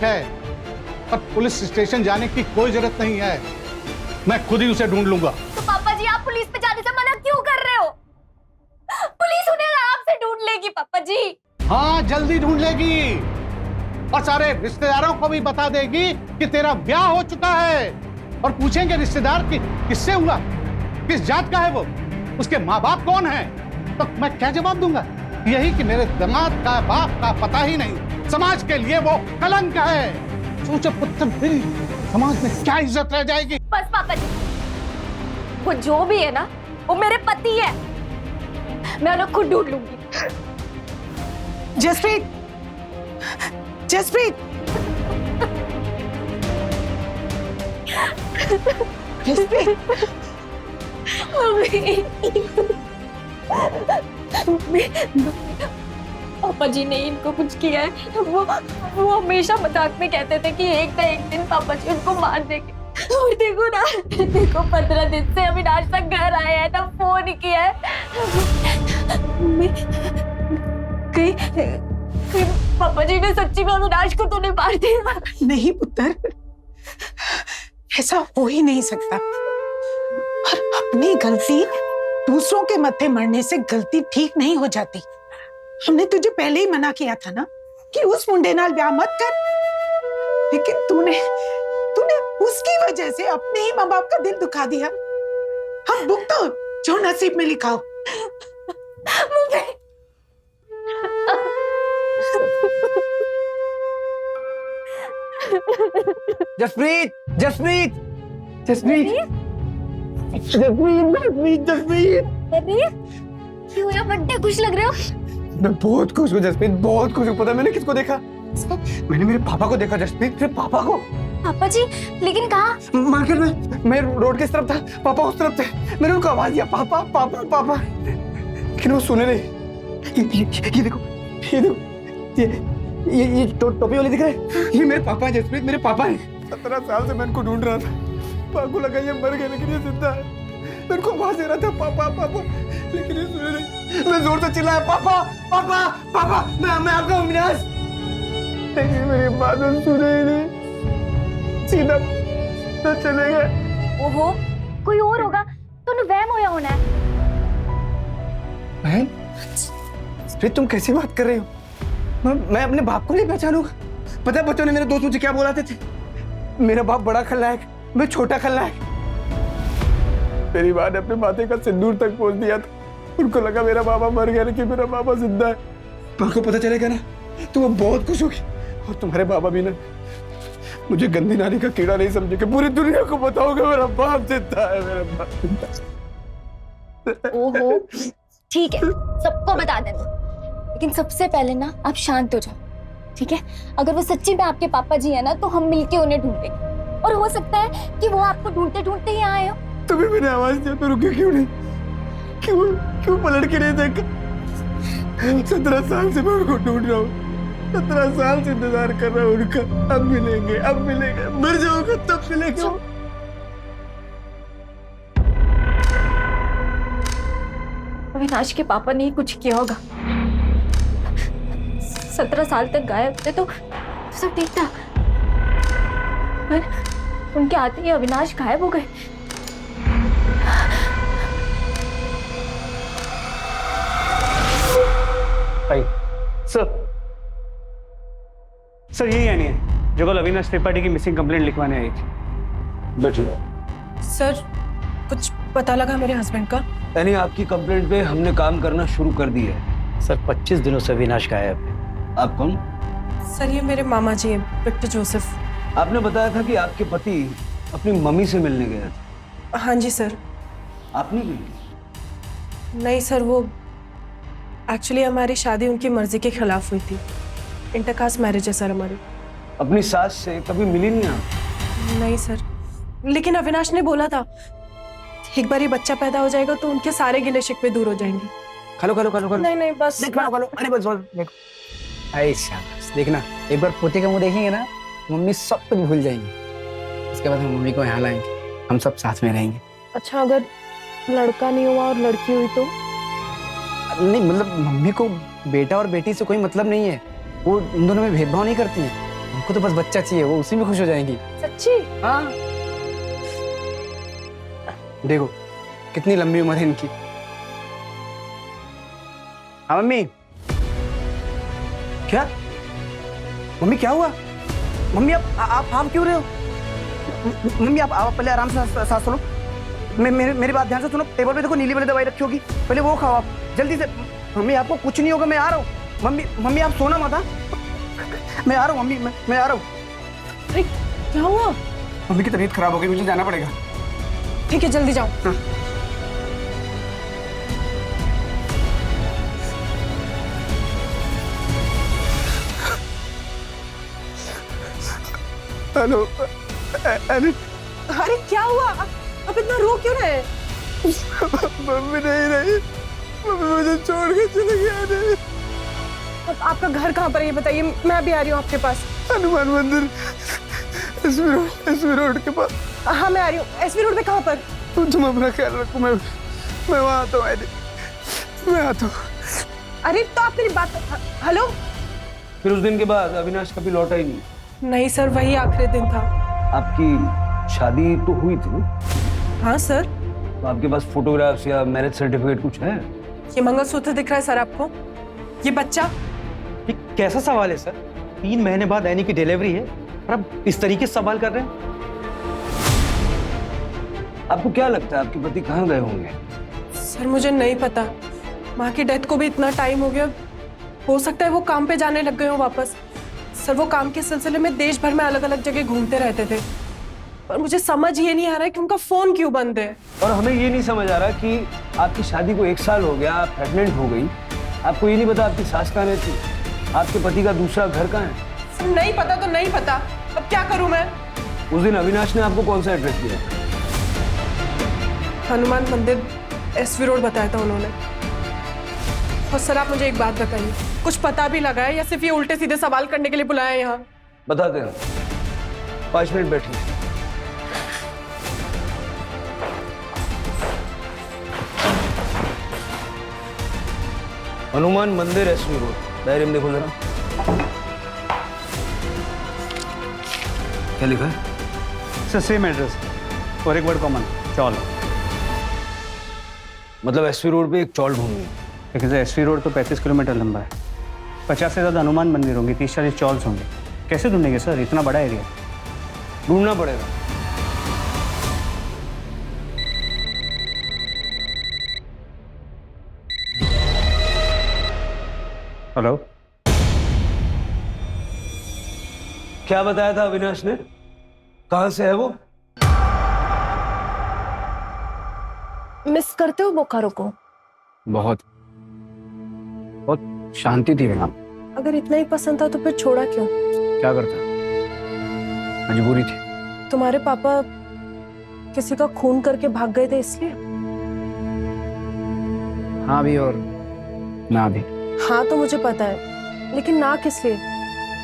है, पर पुलिस स्टेशन जाने की कोई जरूरत नहीं है, मैं खुद ही उसे ढूंढ लूंगा। तो पापा जी आप पुलिस पे जाने से मना क्यों कर रहे हो? पुलिस उन्हें आपसे ढूंढ लेगी पापा जी। हाँ जल्दी ढूंढ लेगी, और सारे रिश्तेदारों को भी बता देगी कि तेरा ब्याह हो चुका है। और पूछेंगे रिश्तेदार कि किससे हुआ, किस जात का है वो, उसके माँ बाप कौन है, तो मैं क्या जवाब दूंगा? यही कि मेरे दामाद का बाप का पता ही नहीं, समाज के लिए वो कलंक है। सोचो पुत्र मेरी समाज में क्या इज्जत रह जाएगी? बस पापा जी वो जो भी है ना वो मेरे पति है, मैं उन्हें खुद ढूंढ लूंगी। जसप्रीत, जसप्रीत, जसप्रीत, पापा जी ने इनको कुछ किया है। वो हमेशा मजाक में कहते थे कि एक ना एक दिन पापा जी उनको मार देंगे। और देखो ना, देखो 15 दिन से अविनाश तक घर आया है ना फोन किया है। कहीं पापा जी ने सच्ची में अविनाश को तो नहीं मार दिया? नहीं पुत्र, ऐसा हो ही नहीं सकता। और अपनी गलती दूसरों के मत्थे मरने से गलती ठीक नहीं हो जाती। हमने तुझे पहले ही मना किया था ना कि उस मुंडे नाल ब्याह मत कर, लेकिन तूने उसकी वजह से अपने ही माँ बाप का दिल दुखा दिया। हम भुगतो जो नसीब में लिखा हो। जसप्रीत, जसप्रीत, जसप्रीत, जसप्रीत, जसप्रीत, क्यों या बड्डे खुश लग रहे हो? मैं बहुत खुश हूँ जसप्रीत, बहुत खुश हूँ। पता मैंने किसको देखा? मैंने मेरे पापा को देखा जसप्रीत, मेरे पापा को। पापा जी लेकिन कहाँ? मार्केट में, मैं रोड किस तरफ था, पापा उस तरफ थे। मैंने उनको आवाज दिया पापा पापा पापा, लेकिन वो सुने नहीं। ये देखो, ये देखो, ये टोपी वाले दिख रहे हैं, ये मेरे पापा हैं जसप्रीत, मेरे पापा हैं। 17 साल से मैं इनको ढूंढ रहा था। पापा को लगा ये मर गए लेकिन ये जिंदा है। मैं इनको आवाज दे रहा था पापा पापा, लेकिन ये सुने नहीं। मैं जोर से चिल्लाया पापा पापा पापा, मैं आपका अविनाश, लेकिन मेरी बात सुने ही नहीं, सीधा तो चले गए। ओहो कोई और होगा तो वहम होया होना है। बहन फिर तुम कैसी बात कर रहे हो? मैं अपने बाप को नहीं पहचानूंगा? पता है बच्चों ने मेरे दोस्त मुझे क्या बोलाते थे? मेरा बाप बड़ा खलनायक, मैं छोटा खलनायक। मेरी माँ ने अपने माथे का सिंदूर तक पोंछ दिया था। उनको लगा मेरा बाबा मर गया लेकिन मेरा बाबा जिंदा है। माँ को पता चलेगा ना तो वो बहुत खुश होगी, और तुम्हारे बाबा भी ना मुझे गंदी नाली का कीड़ा नहीं समझेगा। पूरी दुनिया को बताओगे मेरा बाप जिंदा है, मेरा बाप जिंदा है। ओहो ठीक है सबको बता देना, लेकिन सबसे पहले ना आप शांत हो जाओ, ठीक है? अगर वो सच्ची में आपके पापा जी है ना तो हम मिलके उन्हें ढूंढेंगे, और हो सकता है कि वो आपको ढूंढते ढूंढते ही आए हो। तुम्हें मैंने आवाज दिया तो रुके क्यों नहीं? क्यों पलट के नहीं देखा? 17 साल से मैं उनको ढूंढ रहा हूँ, 17 साल से इंतजार कर रहा हूँ उनका। अब मिलेंगे, अब मिलेंगे, मर जाऊंगा तब मिलेंगे। अविनाश के पापा ने कुछ किया होगा। 17 साल तक गायब थे तो सब ठीक था, पर उनके आते ही अविनाश गायब हो गए। आई सर यही यानी है जो कल अविनाश त्रिपाठी की मिसिंग कंप्लेंट लिखवाने आई थी। बैठिए। सर कुछ पता लगा मेरे हस्बैंड का? यानी आपकी कंप्लेंट पे हमने काम करना शुरू कर दिया है। सर 25 दिनों से अविनाश गायब है। आप कौन? सर ये मेरे मामा जी हैं, विक्टर जोसेफ। आपने बताया था कि आपके पति अपनी मम्मी से मिलने गए थे। हाँ जी सर। आप नहीं गई? नहीं सर, वो एक्चुअली हमारी शादी उनकी मर्जी के खिलाफ हुई थी। इंटरकास्ट मैरिज है सर हमारी। अपनी सास से कभी मिली नहीं आप? नहीं सर, लेकिन अविनाश ने बोला था एक बार ये बच्चा पैदा हो जाएगा तो उनके सारे गिले शिकवे दूर हो जाएंगे। खलो खलो खलो खलो। नहीं नहीं बस खलो खलो। अरे बस बस देखो। अरे शाबाश, देखना एक बार पोते का मुंह देखेंगे ना, मम्मी सब कुछ भूल जाएंगी। उसके बाद हम मम्मी को यहाँ लाएंगे, हम सब साथ में रहेंगे। अच्छा अगर लड़का नहीं हुआ और लड़की हुई तो? नहीं मतलब मम्मी को बेटा और बेटी से कोई मतलब नहीं है, वो उन दोनों में भेदभाव नहीं करती हैं। उनको तो बस बच्चा चाहिए, वो उसी में खुश हो जाएंगी। सच्ची? हाँ देखो कितनी लंबी उम्र है इनकी। हाँ मम्मी। क्या मम्मी क्या हुआ? मम्मी आप क्यों रहे हो? मम्मी आप पहले आराम से सांस लो। मेरी बात ध्यान से सुनो। टेबल पे देखो नीली वाली दवाई रखी होगी, पहले वो खाओ आप जल्दी से। मम्मी आपको कुछ नहीं होगा, मैं आ रहा हूँ। मम्मी आप सोना मत। मैं आ रहा हूँ मम्मी, मैं आ रहा हूँ। अरे क्या हुआ? मम्मी की तबीयत खराब हो गई, मुझे जाना पड़ेगा। ठीक है जल्दी जाओ। हाँ। हेलो। अरे क्या हुआ? अब इतना रो क्यों रहे? मम्मी नहीं रही, मम्मी मुझे छोड़ के चले गए। अब आपका घर कहाँ पर है ये बताइए, मैं भी आ रही हूँ आपके पास। हनुमान मंदिर एसवी रोड के पास। हाँ मैं आ रही हूँ। एसवी रोड पे कहाँ पर? तुम अपना ख्याल रखो, मैं वहाँ आता हूँ। मैं आता हूँ। अरे तो आप मेरी बात। हेलो। फिर उस दिन के बाद अविनाश कभी लौटा ही नहीं? नहीं सर, वही आखिरी दिन था। आपकी शादी तो हुई थी ना? हाँ सर। तो आपके पास फोटोग्राफ्स या मैरिज सर्टिफिकेट कुछ है? ये मंगलसूत्र दिख रहा है सर आपको? ये बच्चा? ये कैसा सवाल है सर? 3 महीने बाद एनी की डिलीवरी है और आप इस तरीके से सवाल कर रहे हैं? आपको क्या लगता है आपके पति कहाँ गए होंगे? सर मुझे नहीं पता, माँ की डेथ को भी इतना टाइम हो गया, हो सकता है वो काम पे जाने लग गए हो वापस। सर वो काम के सिलसिले में देश भर में अलग अलग जगह घूमते रहते थे, पर मुझे समझ ये नहीं आ रहा है कि उनका फोन क्यों बंद है। और हमें ये नहीं समझ आ रहा कि आपकी शादी को 1 साल हो गया, आप प्रेग्नेंट हो गई, आपको ये नहीं पता आपकी सास कहाँ रहती, आपके पति का दूसरा घर कहाँ है? सर नहीं पता तो नहीं पता, अब क्या करूं मैं? उस दिन अविनाश ने आपको कौन सा एड्रेस दिया? हनुमान मंदिर एसवी रोड बताया था उन्होंने। और सर आप मुझे एक बात बताइए, कुछ पता भी लगा है या सिर्फ ये उल्टे सीधे सवाल करने के लिए बुलाया है यहाँ? बताते हैं, 5 मिनट बैठिए। हनुमान मंदिर एसवी रोड, डायरी में देखो जरा। क्या लिखा है? सर सेम एड्रेस और एक वर्ड कॉमन, चौल। मतलब एसवी रोड पे एक चौल ढूंढनी है? देखिए सर एसवी रोड तो 35 किलोमीटर लंबा है, 50 से ज़्यादा हनुमान मंदिर होंगे, 30-40 चौल्स होंगे। कैसे ढूंढेंगे सर, इतना बड़ा एरिया? ढूंढना पड़ेगा। हेलो। क्या बताया था अविनाश ने? कहां से है वो? मिस करते हो बोकारो को? बहुत शांति थी वहाँ। अगर इतना ही पसंद था तो फिर छोड़ा क्यों? क्या करता, मजबूरी थी। तुम्हारे पापा किसी का खून करके भाग गए थे इसलिए? हाँ भी और ना भी। हाँ तो मुझे पता है, लेकिन ना किस लिए?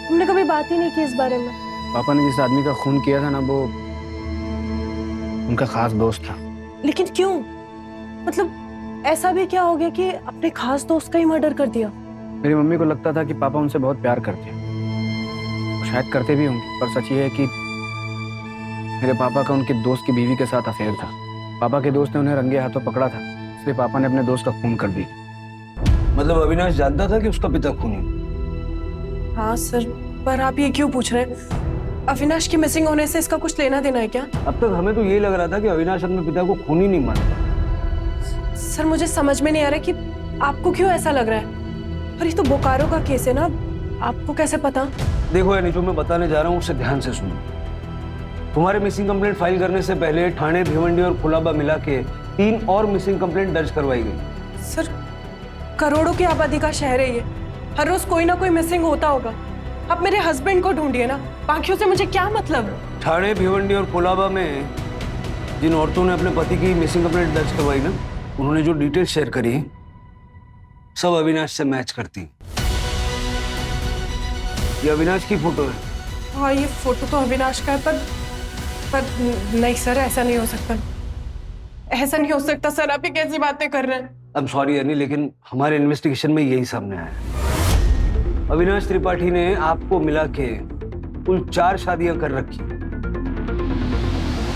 तुमने कभी बात ही नहीं की इस बारे में। पापा ने जिस आदमी का खून किया था ना, वो उनका खास दोस्त था। लेकिन क्यों? मतलब ऐसा भी क्या हो गया कि अपने खास दोस्त का ही मर्डर कर दिया? मेरी मम्मी को लगता था कि पापा उनसे बहुत प्यार करते हैं, शायद करते भी होंगे, पर सच ये है कि मेरे पापा का उनके दोस्त की बीवी के साथ अफेयर था। पापा के दोस्त ने उन्हें रंगे हाथों पकड़ा था, इसलिए पापा ने अपने दोस्त का खून कर दिया। मतलब अविनाश जानता था कि उसका पिता खूनी? हाँ सर, पर आप ये क्यों पूछ रहे हैं? अविनाश की मिसिंग होने से इसका कुछ लेना देना है क्या? अब तक हमें तो ये लग रहा था कि अविनाश अपने पिता को खूनी नहीं मानता। सर मुझे समझ में नहीं आ रहा कि आपको क्यों ऐसा लग रहा है। और ये तो बोकारो का केस है ना, आपको कैसे पता? देखो यानी जो मैं बताने जा रहा हूँ उससे ध्यान से सुनो। तुम्हारे मिसिंग कंप्लेंट फाइल करने से पहले ठाणे, भिवंडी और कुलाबा मिला के 3 और मिसिंग कंप्लेंट दर्ज करवाई गई। सर करोड़ों की आबादी का शहर है ये, हर रोज कोई ना कोई मिसिंग होता होगा। आप मेरे हस्बैंड को ढूंढिए ना, बाकियों से मुझे क्या मतलब? ठाणे, भिवंडी और कोलाबा में जिन औरतों ने अपने पति की मिसिंग कंप्लेंट दर्ज करवाई ना, उन्होंने जो डिटेल शेयर करी सब अविनाश से मैच करती। ये अविनाश की फोटो है। हाँ ये फोटो तो अविनाश का है, पर नहीं सर, ऐसा नहीं हो सकता, ऐसा नहीं हो सकता सर। आप ये कैसी बातें कर रहे हैं? आई एम सॉरी यानी, लेकिन हमारे इन्वेस्टिगेशन में यही सामने आया है। अविनाश त्रिपाठी ने आपको मिला के कुल 4 शादियां कर रखी।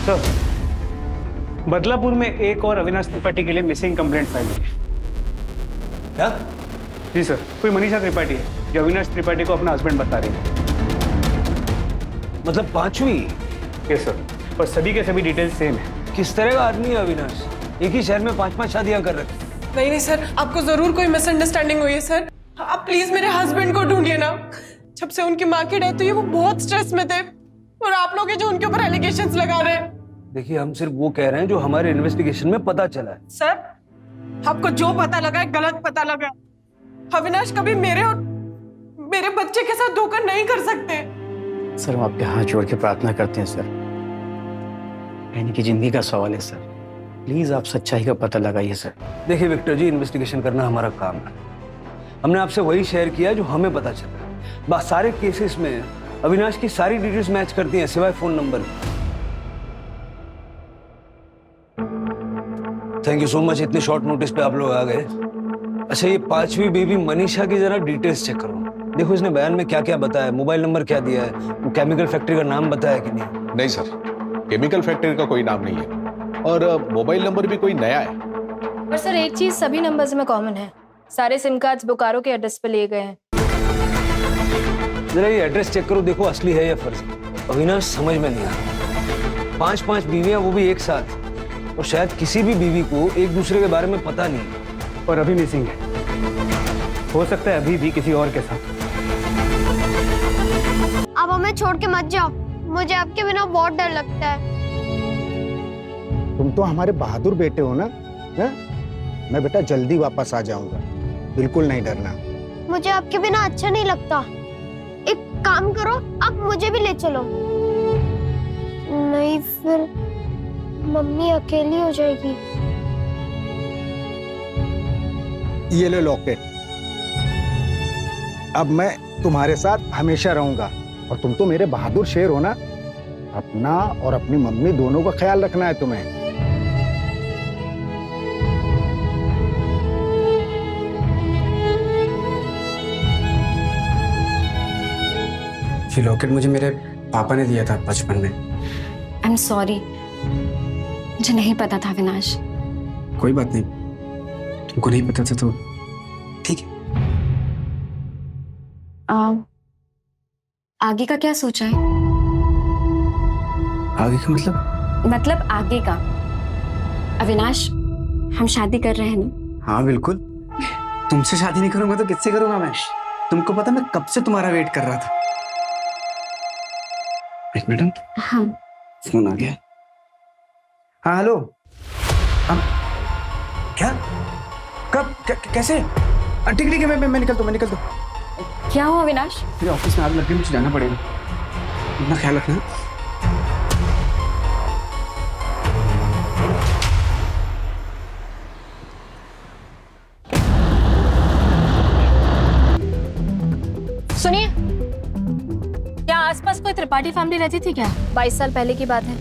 सर, बदलापुर में एक और अविनाश त्रिपाठी के लिए मिसिंग कंप्लेंट फाइल हुई। क्या? जी सर, कोई मनीषा त्रिपाठी है जो अविनाश त्रिपाठी को अपना हस्बैंड बता रही है। मतलब 5वीं? यस सर, और सभी के सभी डिटेल्स सेम है। किस तरह का आदमी है अविनाश? एक ही शहर में 5-5 शादियां कर रखी। नहीं सर, आपको जरूर कोई मिसअंडरस्टैंडिंग हुई है सर। आप प्लीज मेरे हस्बैंड को ढूंढिए ना। जब से उनकी माँ की डेथ हुई वो बहुत स्ट्रेस में थे, और आप लोग हैं जो उनके ऊपर एलिगेशंस लगा रहे हैं। देखिए हम सिर्फ वो कह रहे हैं जो हमारे इन्वेस्टिगेशन में पता चला है। सर आपको जो पता लगा है गलत पता लगा। अविनाश कभी मेरे और मेरे बच्चे के साथ धोखा नहीं कर सकते। सर हम आपके हाथ जोड़ के प्रार्थना करते हैं सर, कहने की जिंदगी का सवाल है सर, प्लीज आप सच्चाई का पता लगाइए सर। देखिए विक्टर जी, इन्वेस्टिगेशन करना हमारा काम है। हमने आपसे वही शेयर किया जो हमें पता चला। बस सारे केसेस में अविनाश की सारी डिटेल्स मैच करती हैं सिवाय phone number. Thank you so much, इतने शॉर्ट नोटिस पे आप लोग आ गए। अच्छा ये 5वीं बेबी मनीषा की जरा डिटेल्स चेक करो। देखो इसने बयान में क्या क्या बताया, मोबाइल नंबर क्या दिया है, वो केमिकल फैक्ट्री का नाम बताया कि नहीं? नहीं सर, केमिकल फैक्ट्री का कोई नाम नहीं है, और मोबाइल नंबर भी कोई नया है। पर सर एक चीज सभी नंबर्स में कॉमन है, सारे सिम कार्ड्स बोकारो के एड्रेस पे लिए गए हैं। जरा ये एड्रेस चेक करो, देखो असली है या फर्जी। अविनाश समझ में नहीं आ रहा, 5-5 बीवियां वो भी एक साथ, और शायद किसी भी बीवी को एक दूसरे के बारे में पता नहीं। और अभी मिसिंग है, हो सकता है अभी भी किसी और के साथ। अब हमें छोड़ के मत जाओ, मुझे आपके बिना बहुत डर लगता है। तुम तो हमारे बहादुर बेटे हो ना, है? मैं बेटा जल्दी वापस आ जाऊंगा, बिल्कुल नहीं डरना। मुझे आपके बिना अच्छा नहीं लगता। एक काम करो, आप मुझे भी ले चलो। नहीं फिर मम्मी अकेली हो जाएगी। ये लो लॉकेट, अब मैं तुम्हारे साथ हमेशा रहूंगा, और तुम तो मेरे बहादुर शेर हो ना। अपना और अपनी मम्मी दोनों का ख्याल रखना है तुम्हें। ये लॉकेट मुझे मेरे पापा ने दिया था बचपन में। आई एम सॉरी, मुझे नहीं पता था अविनाश। कोई बात नहीं, तुमको नहीं पता था तो ठीक है। आगे का क्या सोचा है? आगे का मतलब आगे का। अविनाश, हम शादी कर रहे हैं ना? हाँ बिल्कुल। तुमसे शादी नहीं करूंगा तो किससे करूंगा मैं? तुमको पता मैं कब से तुम्हारा वेट कर रहा था। एक मिनट। हाँ फोन आ गया। हाँ हेलो। क्या? कब? कैसे? ठीक है, मैं निकलता हूँ। क्या हुआ अविनाश? मेरे ऑफिस में आग लग गई, मुझे जाना पड़ेगा। अपना ख्याल रखना। सुनिए, क्या आसपास कोई त्रिपाठी फैमिली रहती थी क्या? 22 साल पहले की बात है।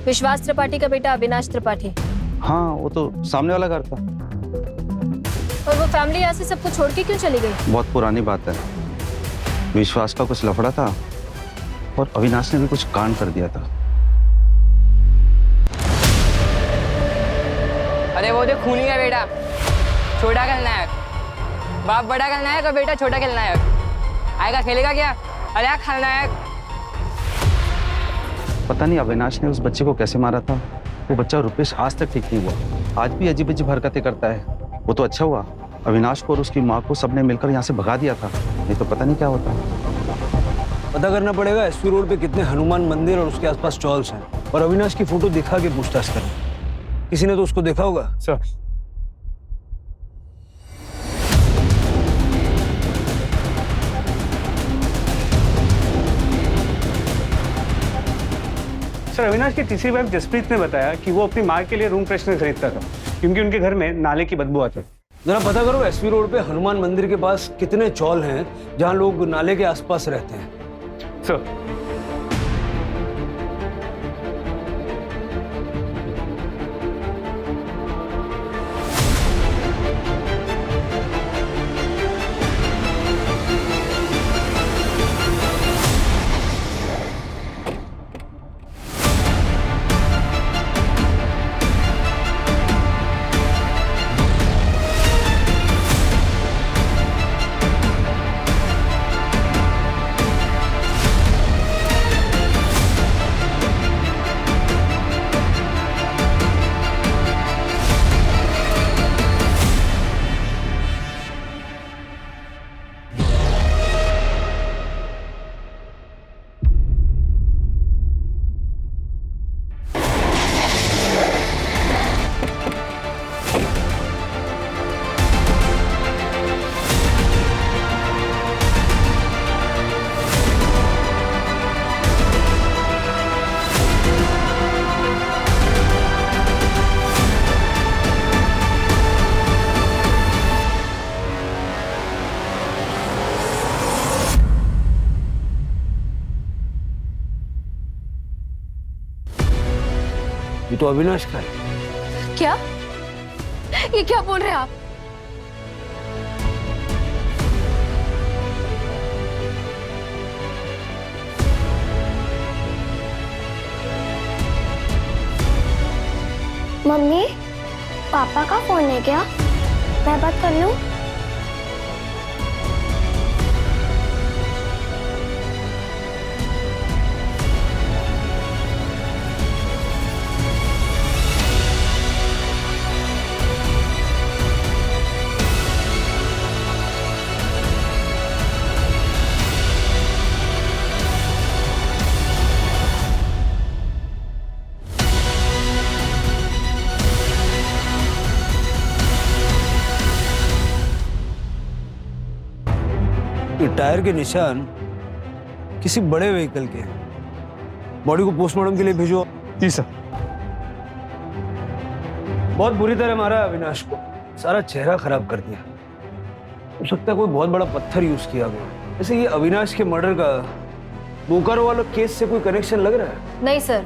विश्वास त्रिपाठी का बेटा अविनाश त्रिपाठी। हाँ वो तो सामने वाला घर था। और वो फैमिली यहाँ से सबको छोड़ के क्यों चली गई? बहुत पुरानी बात है, विश्वास का कुछ लफड़ा था और अविनाश ने भी कुछ कांड कर दिया था। अरे वो जो खूनी का बेटा, छोटा खलनायक, बाप बड़ा खलनायक और बेटा छोटा खलनायक। आएगा खेलेगा क्या? अरे खलनायक। पता नहीं अविनाश ने उस बच्चे को कैसे मारा था। वो बच्चा रुपेश आज तक ठीक नहीं हुआ, आज भी अजीब अजीब हरकतें करता है। वो तो अच्छा हुआ अविनाश को और उसकी माँ को सबने मिलकर यहाँ से भगा दिया था, नहीं तो पता नहीं क्या होता। पता करना पड़ेगा एसपी रोड पे कितने हनुमान मंदिर और उसके आसपास स्टॉल्स हैं, और अविनाश की फोटो दिखा के पूछताछ करें। किसी ने तो उसको देखा होगा। सर सर, अविनाश की तीसरी वाइफ जसप्रीत ने बताया कि वो अपनी माँ के लिए रूम फ्रेशनर खरीदता था क्योंकि उनके घर में नाले की बदबू आती। जरा पता करो एसपी रोड पे हनुमान मंदिर के पास कितने चौल हैं जहाँ लोग नाले के आसपास रहते हैं। सर ये तो अविनाश का है। क्या? ये क्या बोल रहे हैं आप? मम्मी, पापा का फोन है क्या? मैं बात कर लूं? ये टायर के निशान किसी बड़े व्हीकल के हैं। बॉडी को पोस्टमार्टम के लिए भेजो। जी सर। बहुत बुरी तरह मारा अविनाश को, सारा चेहरा खराब कर दिया। हो सकता है कोई बहुत बड़ा पत्थर यूज किया गया। वैसे ये अविनाश के मर्डर का बोकारो वाला केस से कोई कनेक्शन लग रहा है? नहीं सर,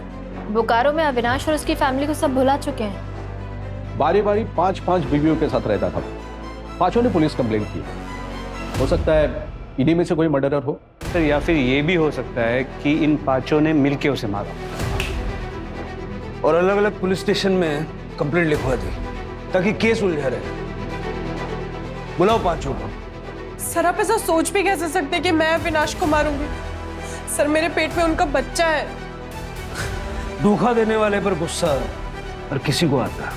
बोकारो में अविनाश और उसकी फैमिली को सब भुला चुके हैं। बारी बारी 5-5 बीवियों के साथ रहता था। 5 ने पुलिस कंप्लेंट की। हो सकता है इन्हीं में से कोई मर्डरर हो सर, या फिर ये भी हो सकता है कि इन 5 ने मिलके उसे मारा और अलग अलग पुलिस स्टेशन में कंप्लेंट लिखवा दी ताकि केस उलझा रहे। बुलाओ 5 को। सर आप ऐसा सोच भी कैसे सकते हैं कि मैं अविनाश को मारूंगी? सर मेरे पेट में उनका बच्चा है। धोखा देने वाले पर गुस्सा और किसी को आता।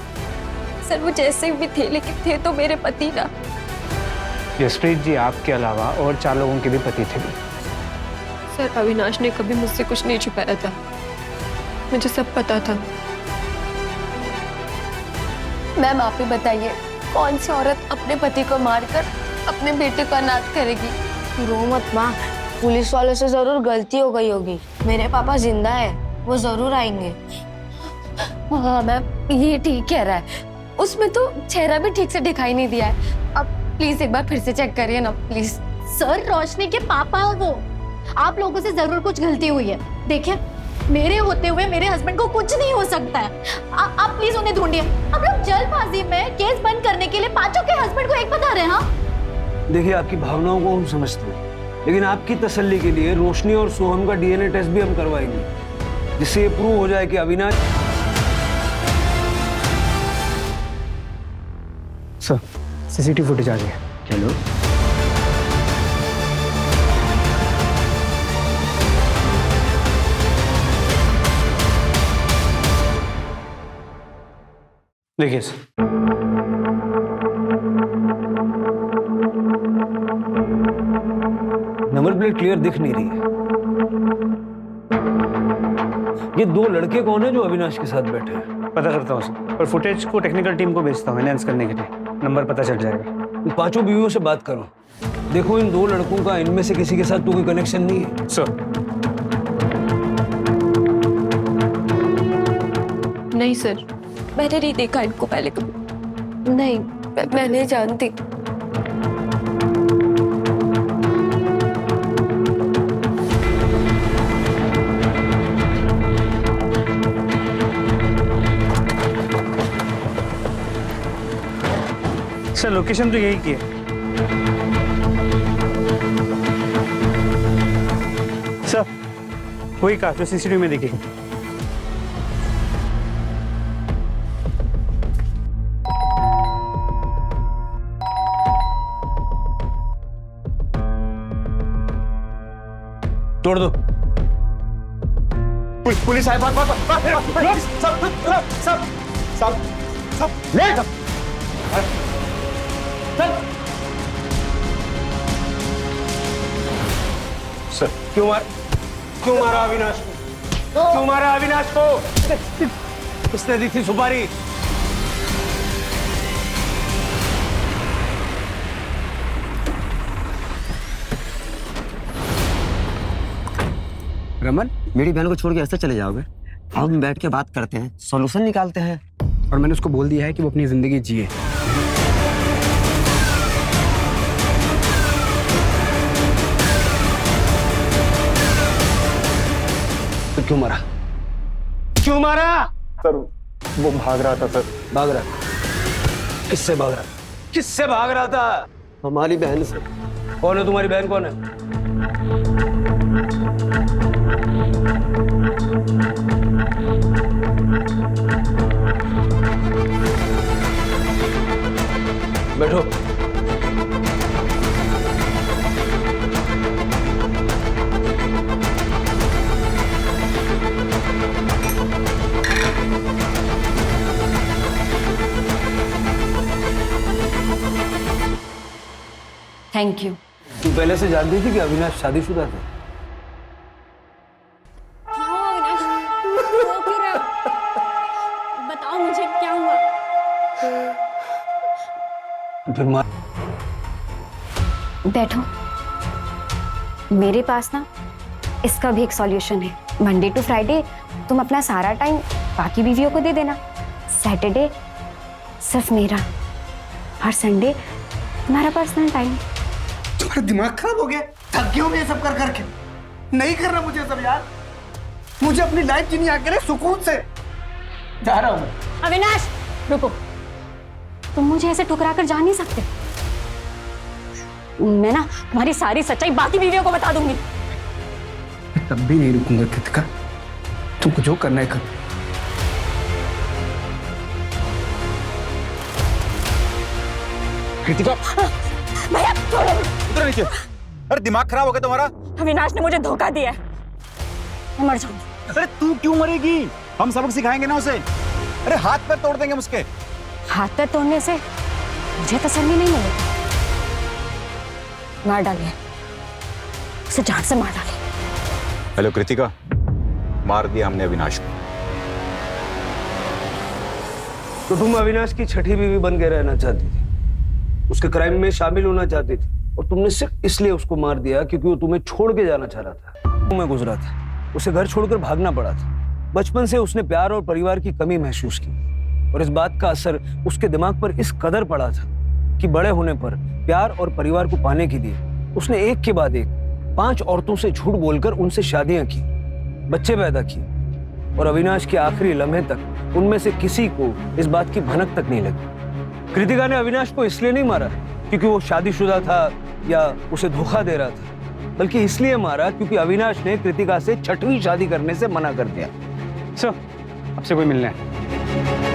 सर वो जैसे भी थे, लेकिन थे तो मेरे पति ना। जसप्रीत जी आपके अलावा और 4 लोगों के भी पति थे। सर अविनाश ने कभी मुझसे कुछ नहीं छुपाया था, मुझे सब पता था। मैम आप ही बताइए, कौन सी औरत अपने पति को मारकर अपने बेटे को अनाथ करेगी? रो मत माँ, पुलिस वालों से जरूर गलती हो गई होगी। मेरे पापा जिंदा है, वो जरूर आएंगे। हाँ मैम ये ठीक कह रहा है, उसमें तो चेहरा भी ठीक से दिखाई नहीं दिया है। अब प्लीज एक बार फिर से चेक करिए ना प्लीज। सर रोशनी के पापा है वो। आप लोगों से जरूर कुछ गलती हुई है। देखिए मेरे होते हुए मेरे हस्बैंड को कुछ नहीं हो सकता है। आप प्लीज उन्हें ढूंढिए। आप लोग जल्दबाजी में केस बंद करने के लिए 5 के हस्बैंड को एक बता रहे हैं। हाँ देखिए आपकी भावनाओं को हम समझते हैं, लेकिन आपकी तसल्ली के लिए रोशनी और सोहम का डीएनए टेस्ट भी हम करवाएंगे, जिससे ये प्रूव हो जाए कि अविनाश। सर सीसीटीवी फुटेज आ गई है। हेलो, देखिए सर, नंबर प्लेट क्लियर दिख नहीं रही है। ये दो लड़के कौन है जो अविनाश के साथ बैठे हैं? पता करता हूँ सर, और फुटेज को टेक्निकल टीम को भेजता हूँ एनहांस करने के लिए। नंबर पता चल जाएगा। इन पांचों बीवियों से बात करो, देखो इन दो लड़कों का इनमें से किसी के साथ तो कोई कनेक्शन नहीं है। सर नहीं सर, मैंने नहीं देखा इनको पहले कभी। नहीं, मैं नहीं जानती। सर लोकेशन तो यही की है। सर वही कार जो सीसीटीवी में दिखेगी। तोड़ दो। पुलिस आए, भाग भाग भाग, सब सब सब सब ले चल। सर क्यों मारा अविनाश को? क्यों मारा अविनाश को? किसने दी थी सुपारी? रमन, मेरी बहन को छोड़ के ऐसे चले जाओगे? हम बैठ के बात करते हैं, सॉल्यूशन निकालते हैं। और मैंने उसको बोल दिया है कि वो अपनी जिंदगी जिए। तो क्यों मारा? क्यों मारा? सर वो भाग रहा था सर। भाग रहा था? किससे भाग रहा था? किससे भाग रहा था? हमारी बहन से। कौन है तुम्हारी बहन? कौन है? बैठो। Thank you. तू पहले से जानती थी कि अविनाश शादीशुदा था? क्या हुआ अविनाश? रो क्यों रहे हो? बताओ मुझे क्या हुआ? फिर मार। बैठो। मेरे पास ना इसका भी एक सॉल्यूशन है। मंडे टू फ्राइडे तुम अपना सारा टाइम बाकी बीवियों को दे देना, सैटरडे सिर्फ मेरा, और संडे तुम्हारा पर्सनल टाइम। तुम्हारा दिमाग खराब हो गया? थक गया हूं ये सब कर करके। नहीं करना मुझे सब यार। मुझे अपनी लाइफ जीनी आ करे सुकून से। जा रहा हूं मैं। अविनाश रुको, तुम मुझे ऐसे ठुकरा कर जा नहीं सकते। मैं ना तुम्हारी सारी सच्चाई बाकी बीवियों को बता दूंगी। मैं तब भी नहीं रुकूंगा कृतिका, तुमको जो करना है कर। कृतिका भैया छोड़ो। उधर नीचे। अरे दिमाग खराब हो गया तुम्हारा? अविनाश ने मुझे धोखा दिया है, मैं मर जाऊंगी। अरे तू क्यों मरेगी? हम सबक सिखाएंगे ना उसे। अरे हाथ पैर तोड़ देंगे उसके। हाथ पैर तोड़ने से मुझे तसल्ली नहीं मिलेगी। मार डालिए उसे, जान से मार डालिए। हेलो कृतिका, मार दिया हमने अविनाश को। तो तुम अविनाश की छठी बीवी बन के रहना चाहती थी, उसके क्राइम में शामिल होना चाहती थी, और तुमने सिर्फ इसलिए उसको मार दिया क्योंकि वो तुम्हें छोड़ के जाना चाह रहा था। मैं गुजरा था, उसे घर छोड़कर भागना पड़ा था। बचपन से उसने प्यार और परिवार की कमी महसूस की, और इस बात का असर उसके दिमाग पर इस कदर पड़ा था कि बड़े होने पर प्यार और परिवार को पाने के लिए उसने एक के बाद एक 5 औरतों से झूठ बोलकर उनसे शादियां की, बच्चे पैदा किए, और अविनाश के आखिरी लम्हे तक उनमें से किसी को इस बात की भनक तक नहीं लगी। कृतिका ने अविनाश को इसलिए नहीं मारा क्योंकि वो शादीशुदा था या उसे धोखा दे रहा था, बल्कि इसलिए मारा क्योंकि अविनाश ने कृतिका से 6वीं शादी करने से मना कर दिया। सर, आपसे कोई मिलना है?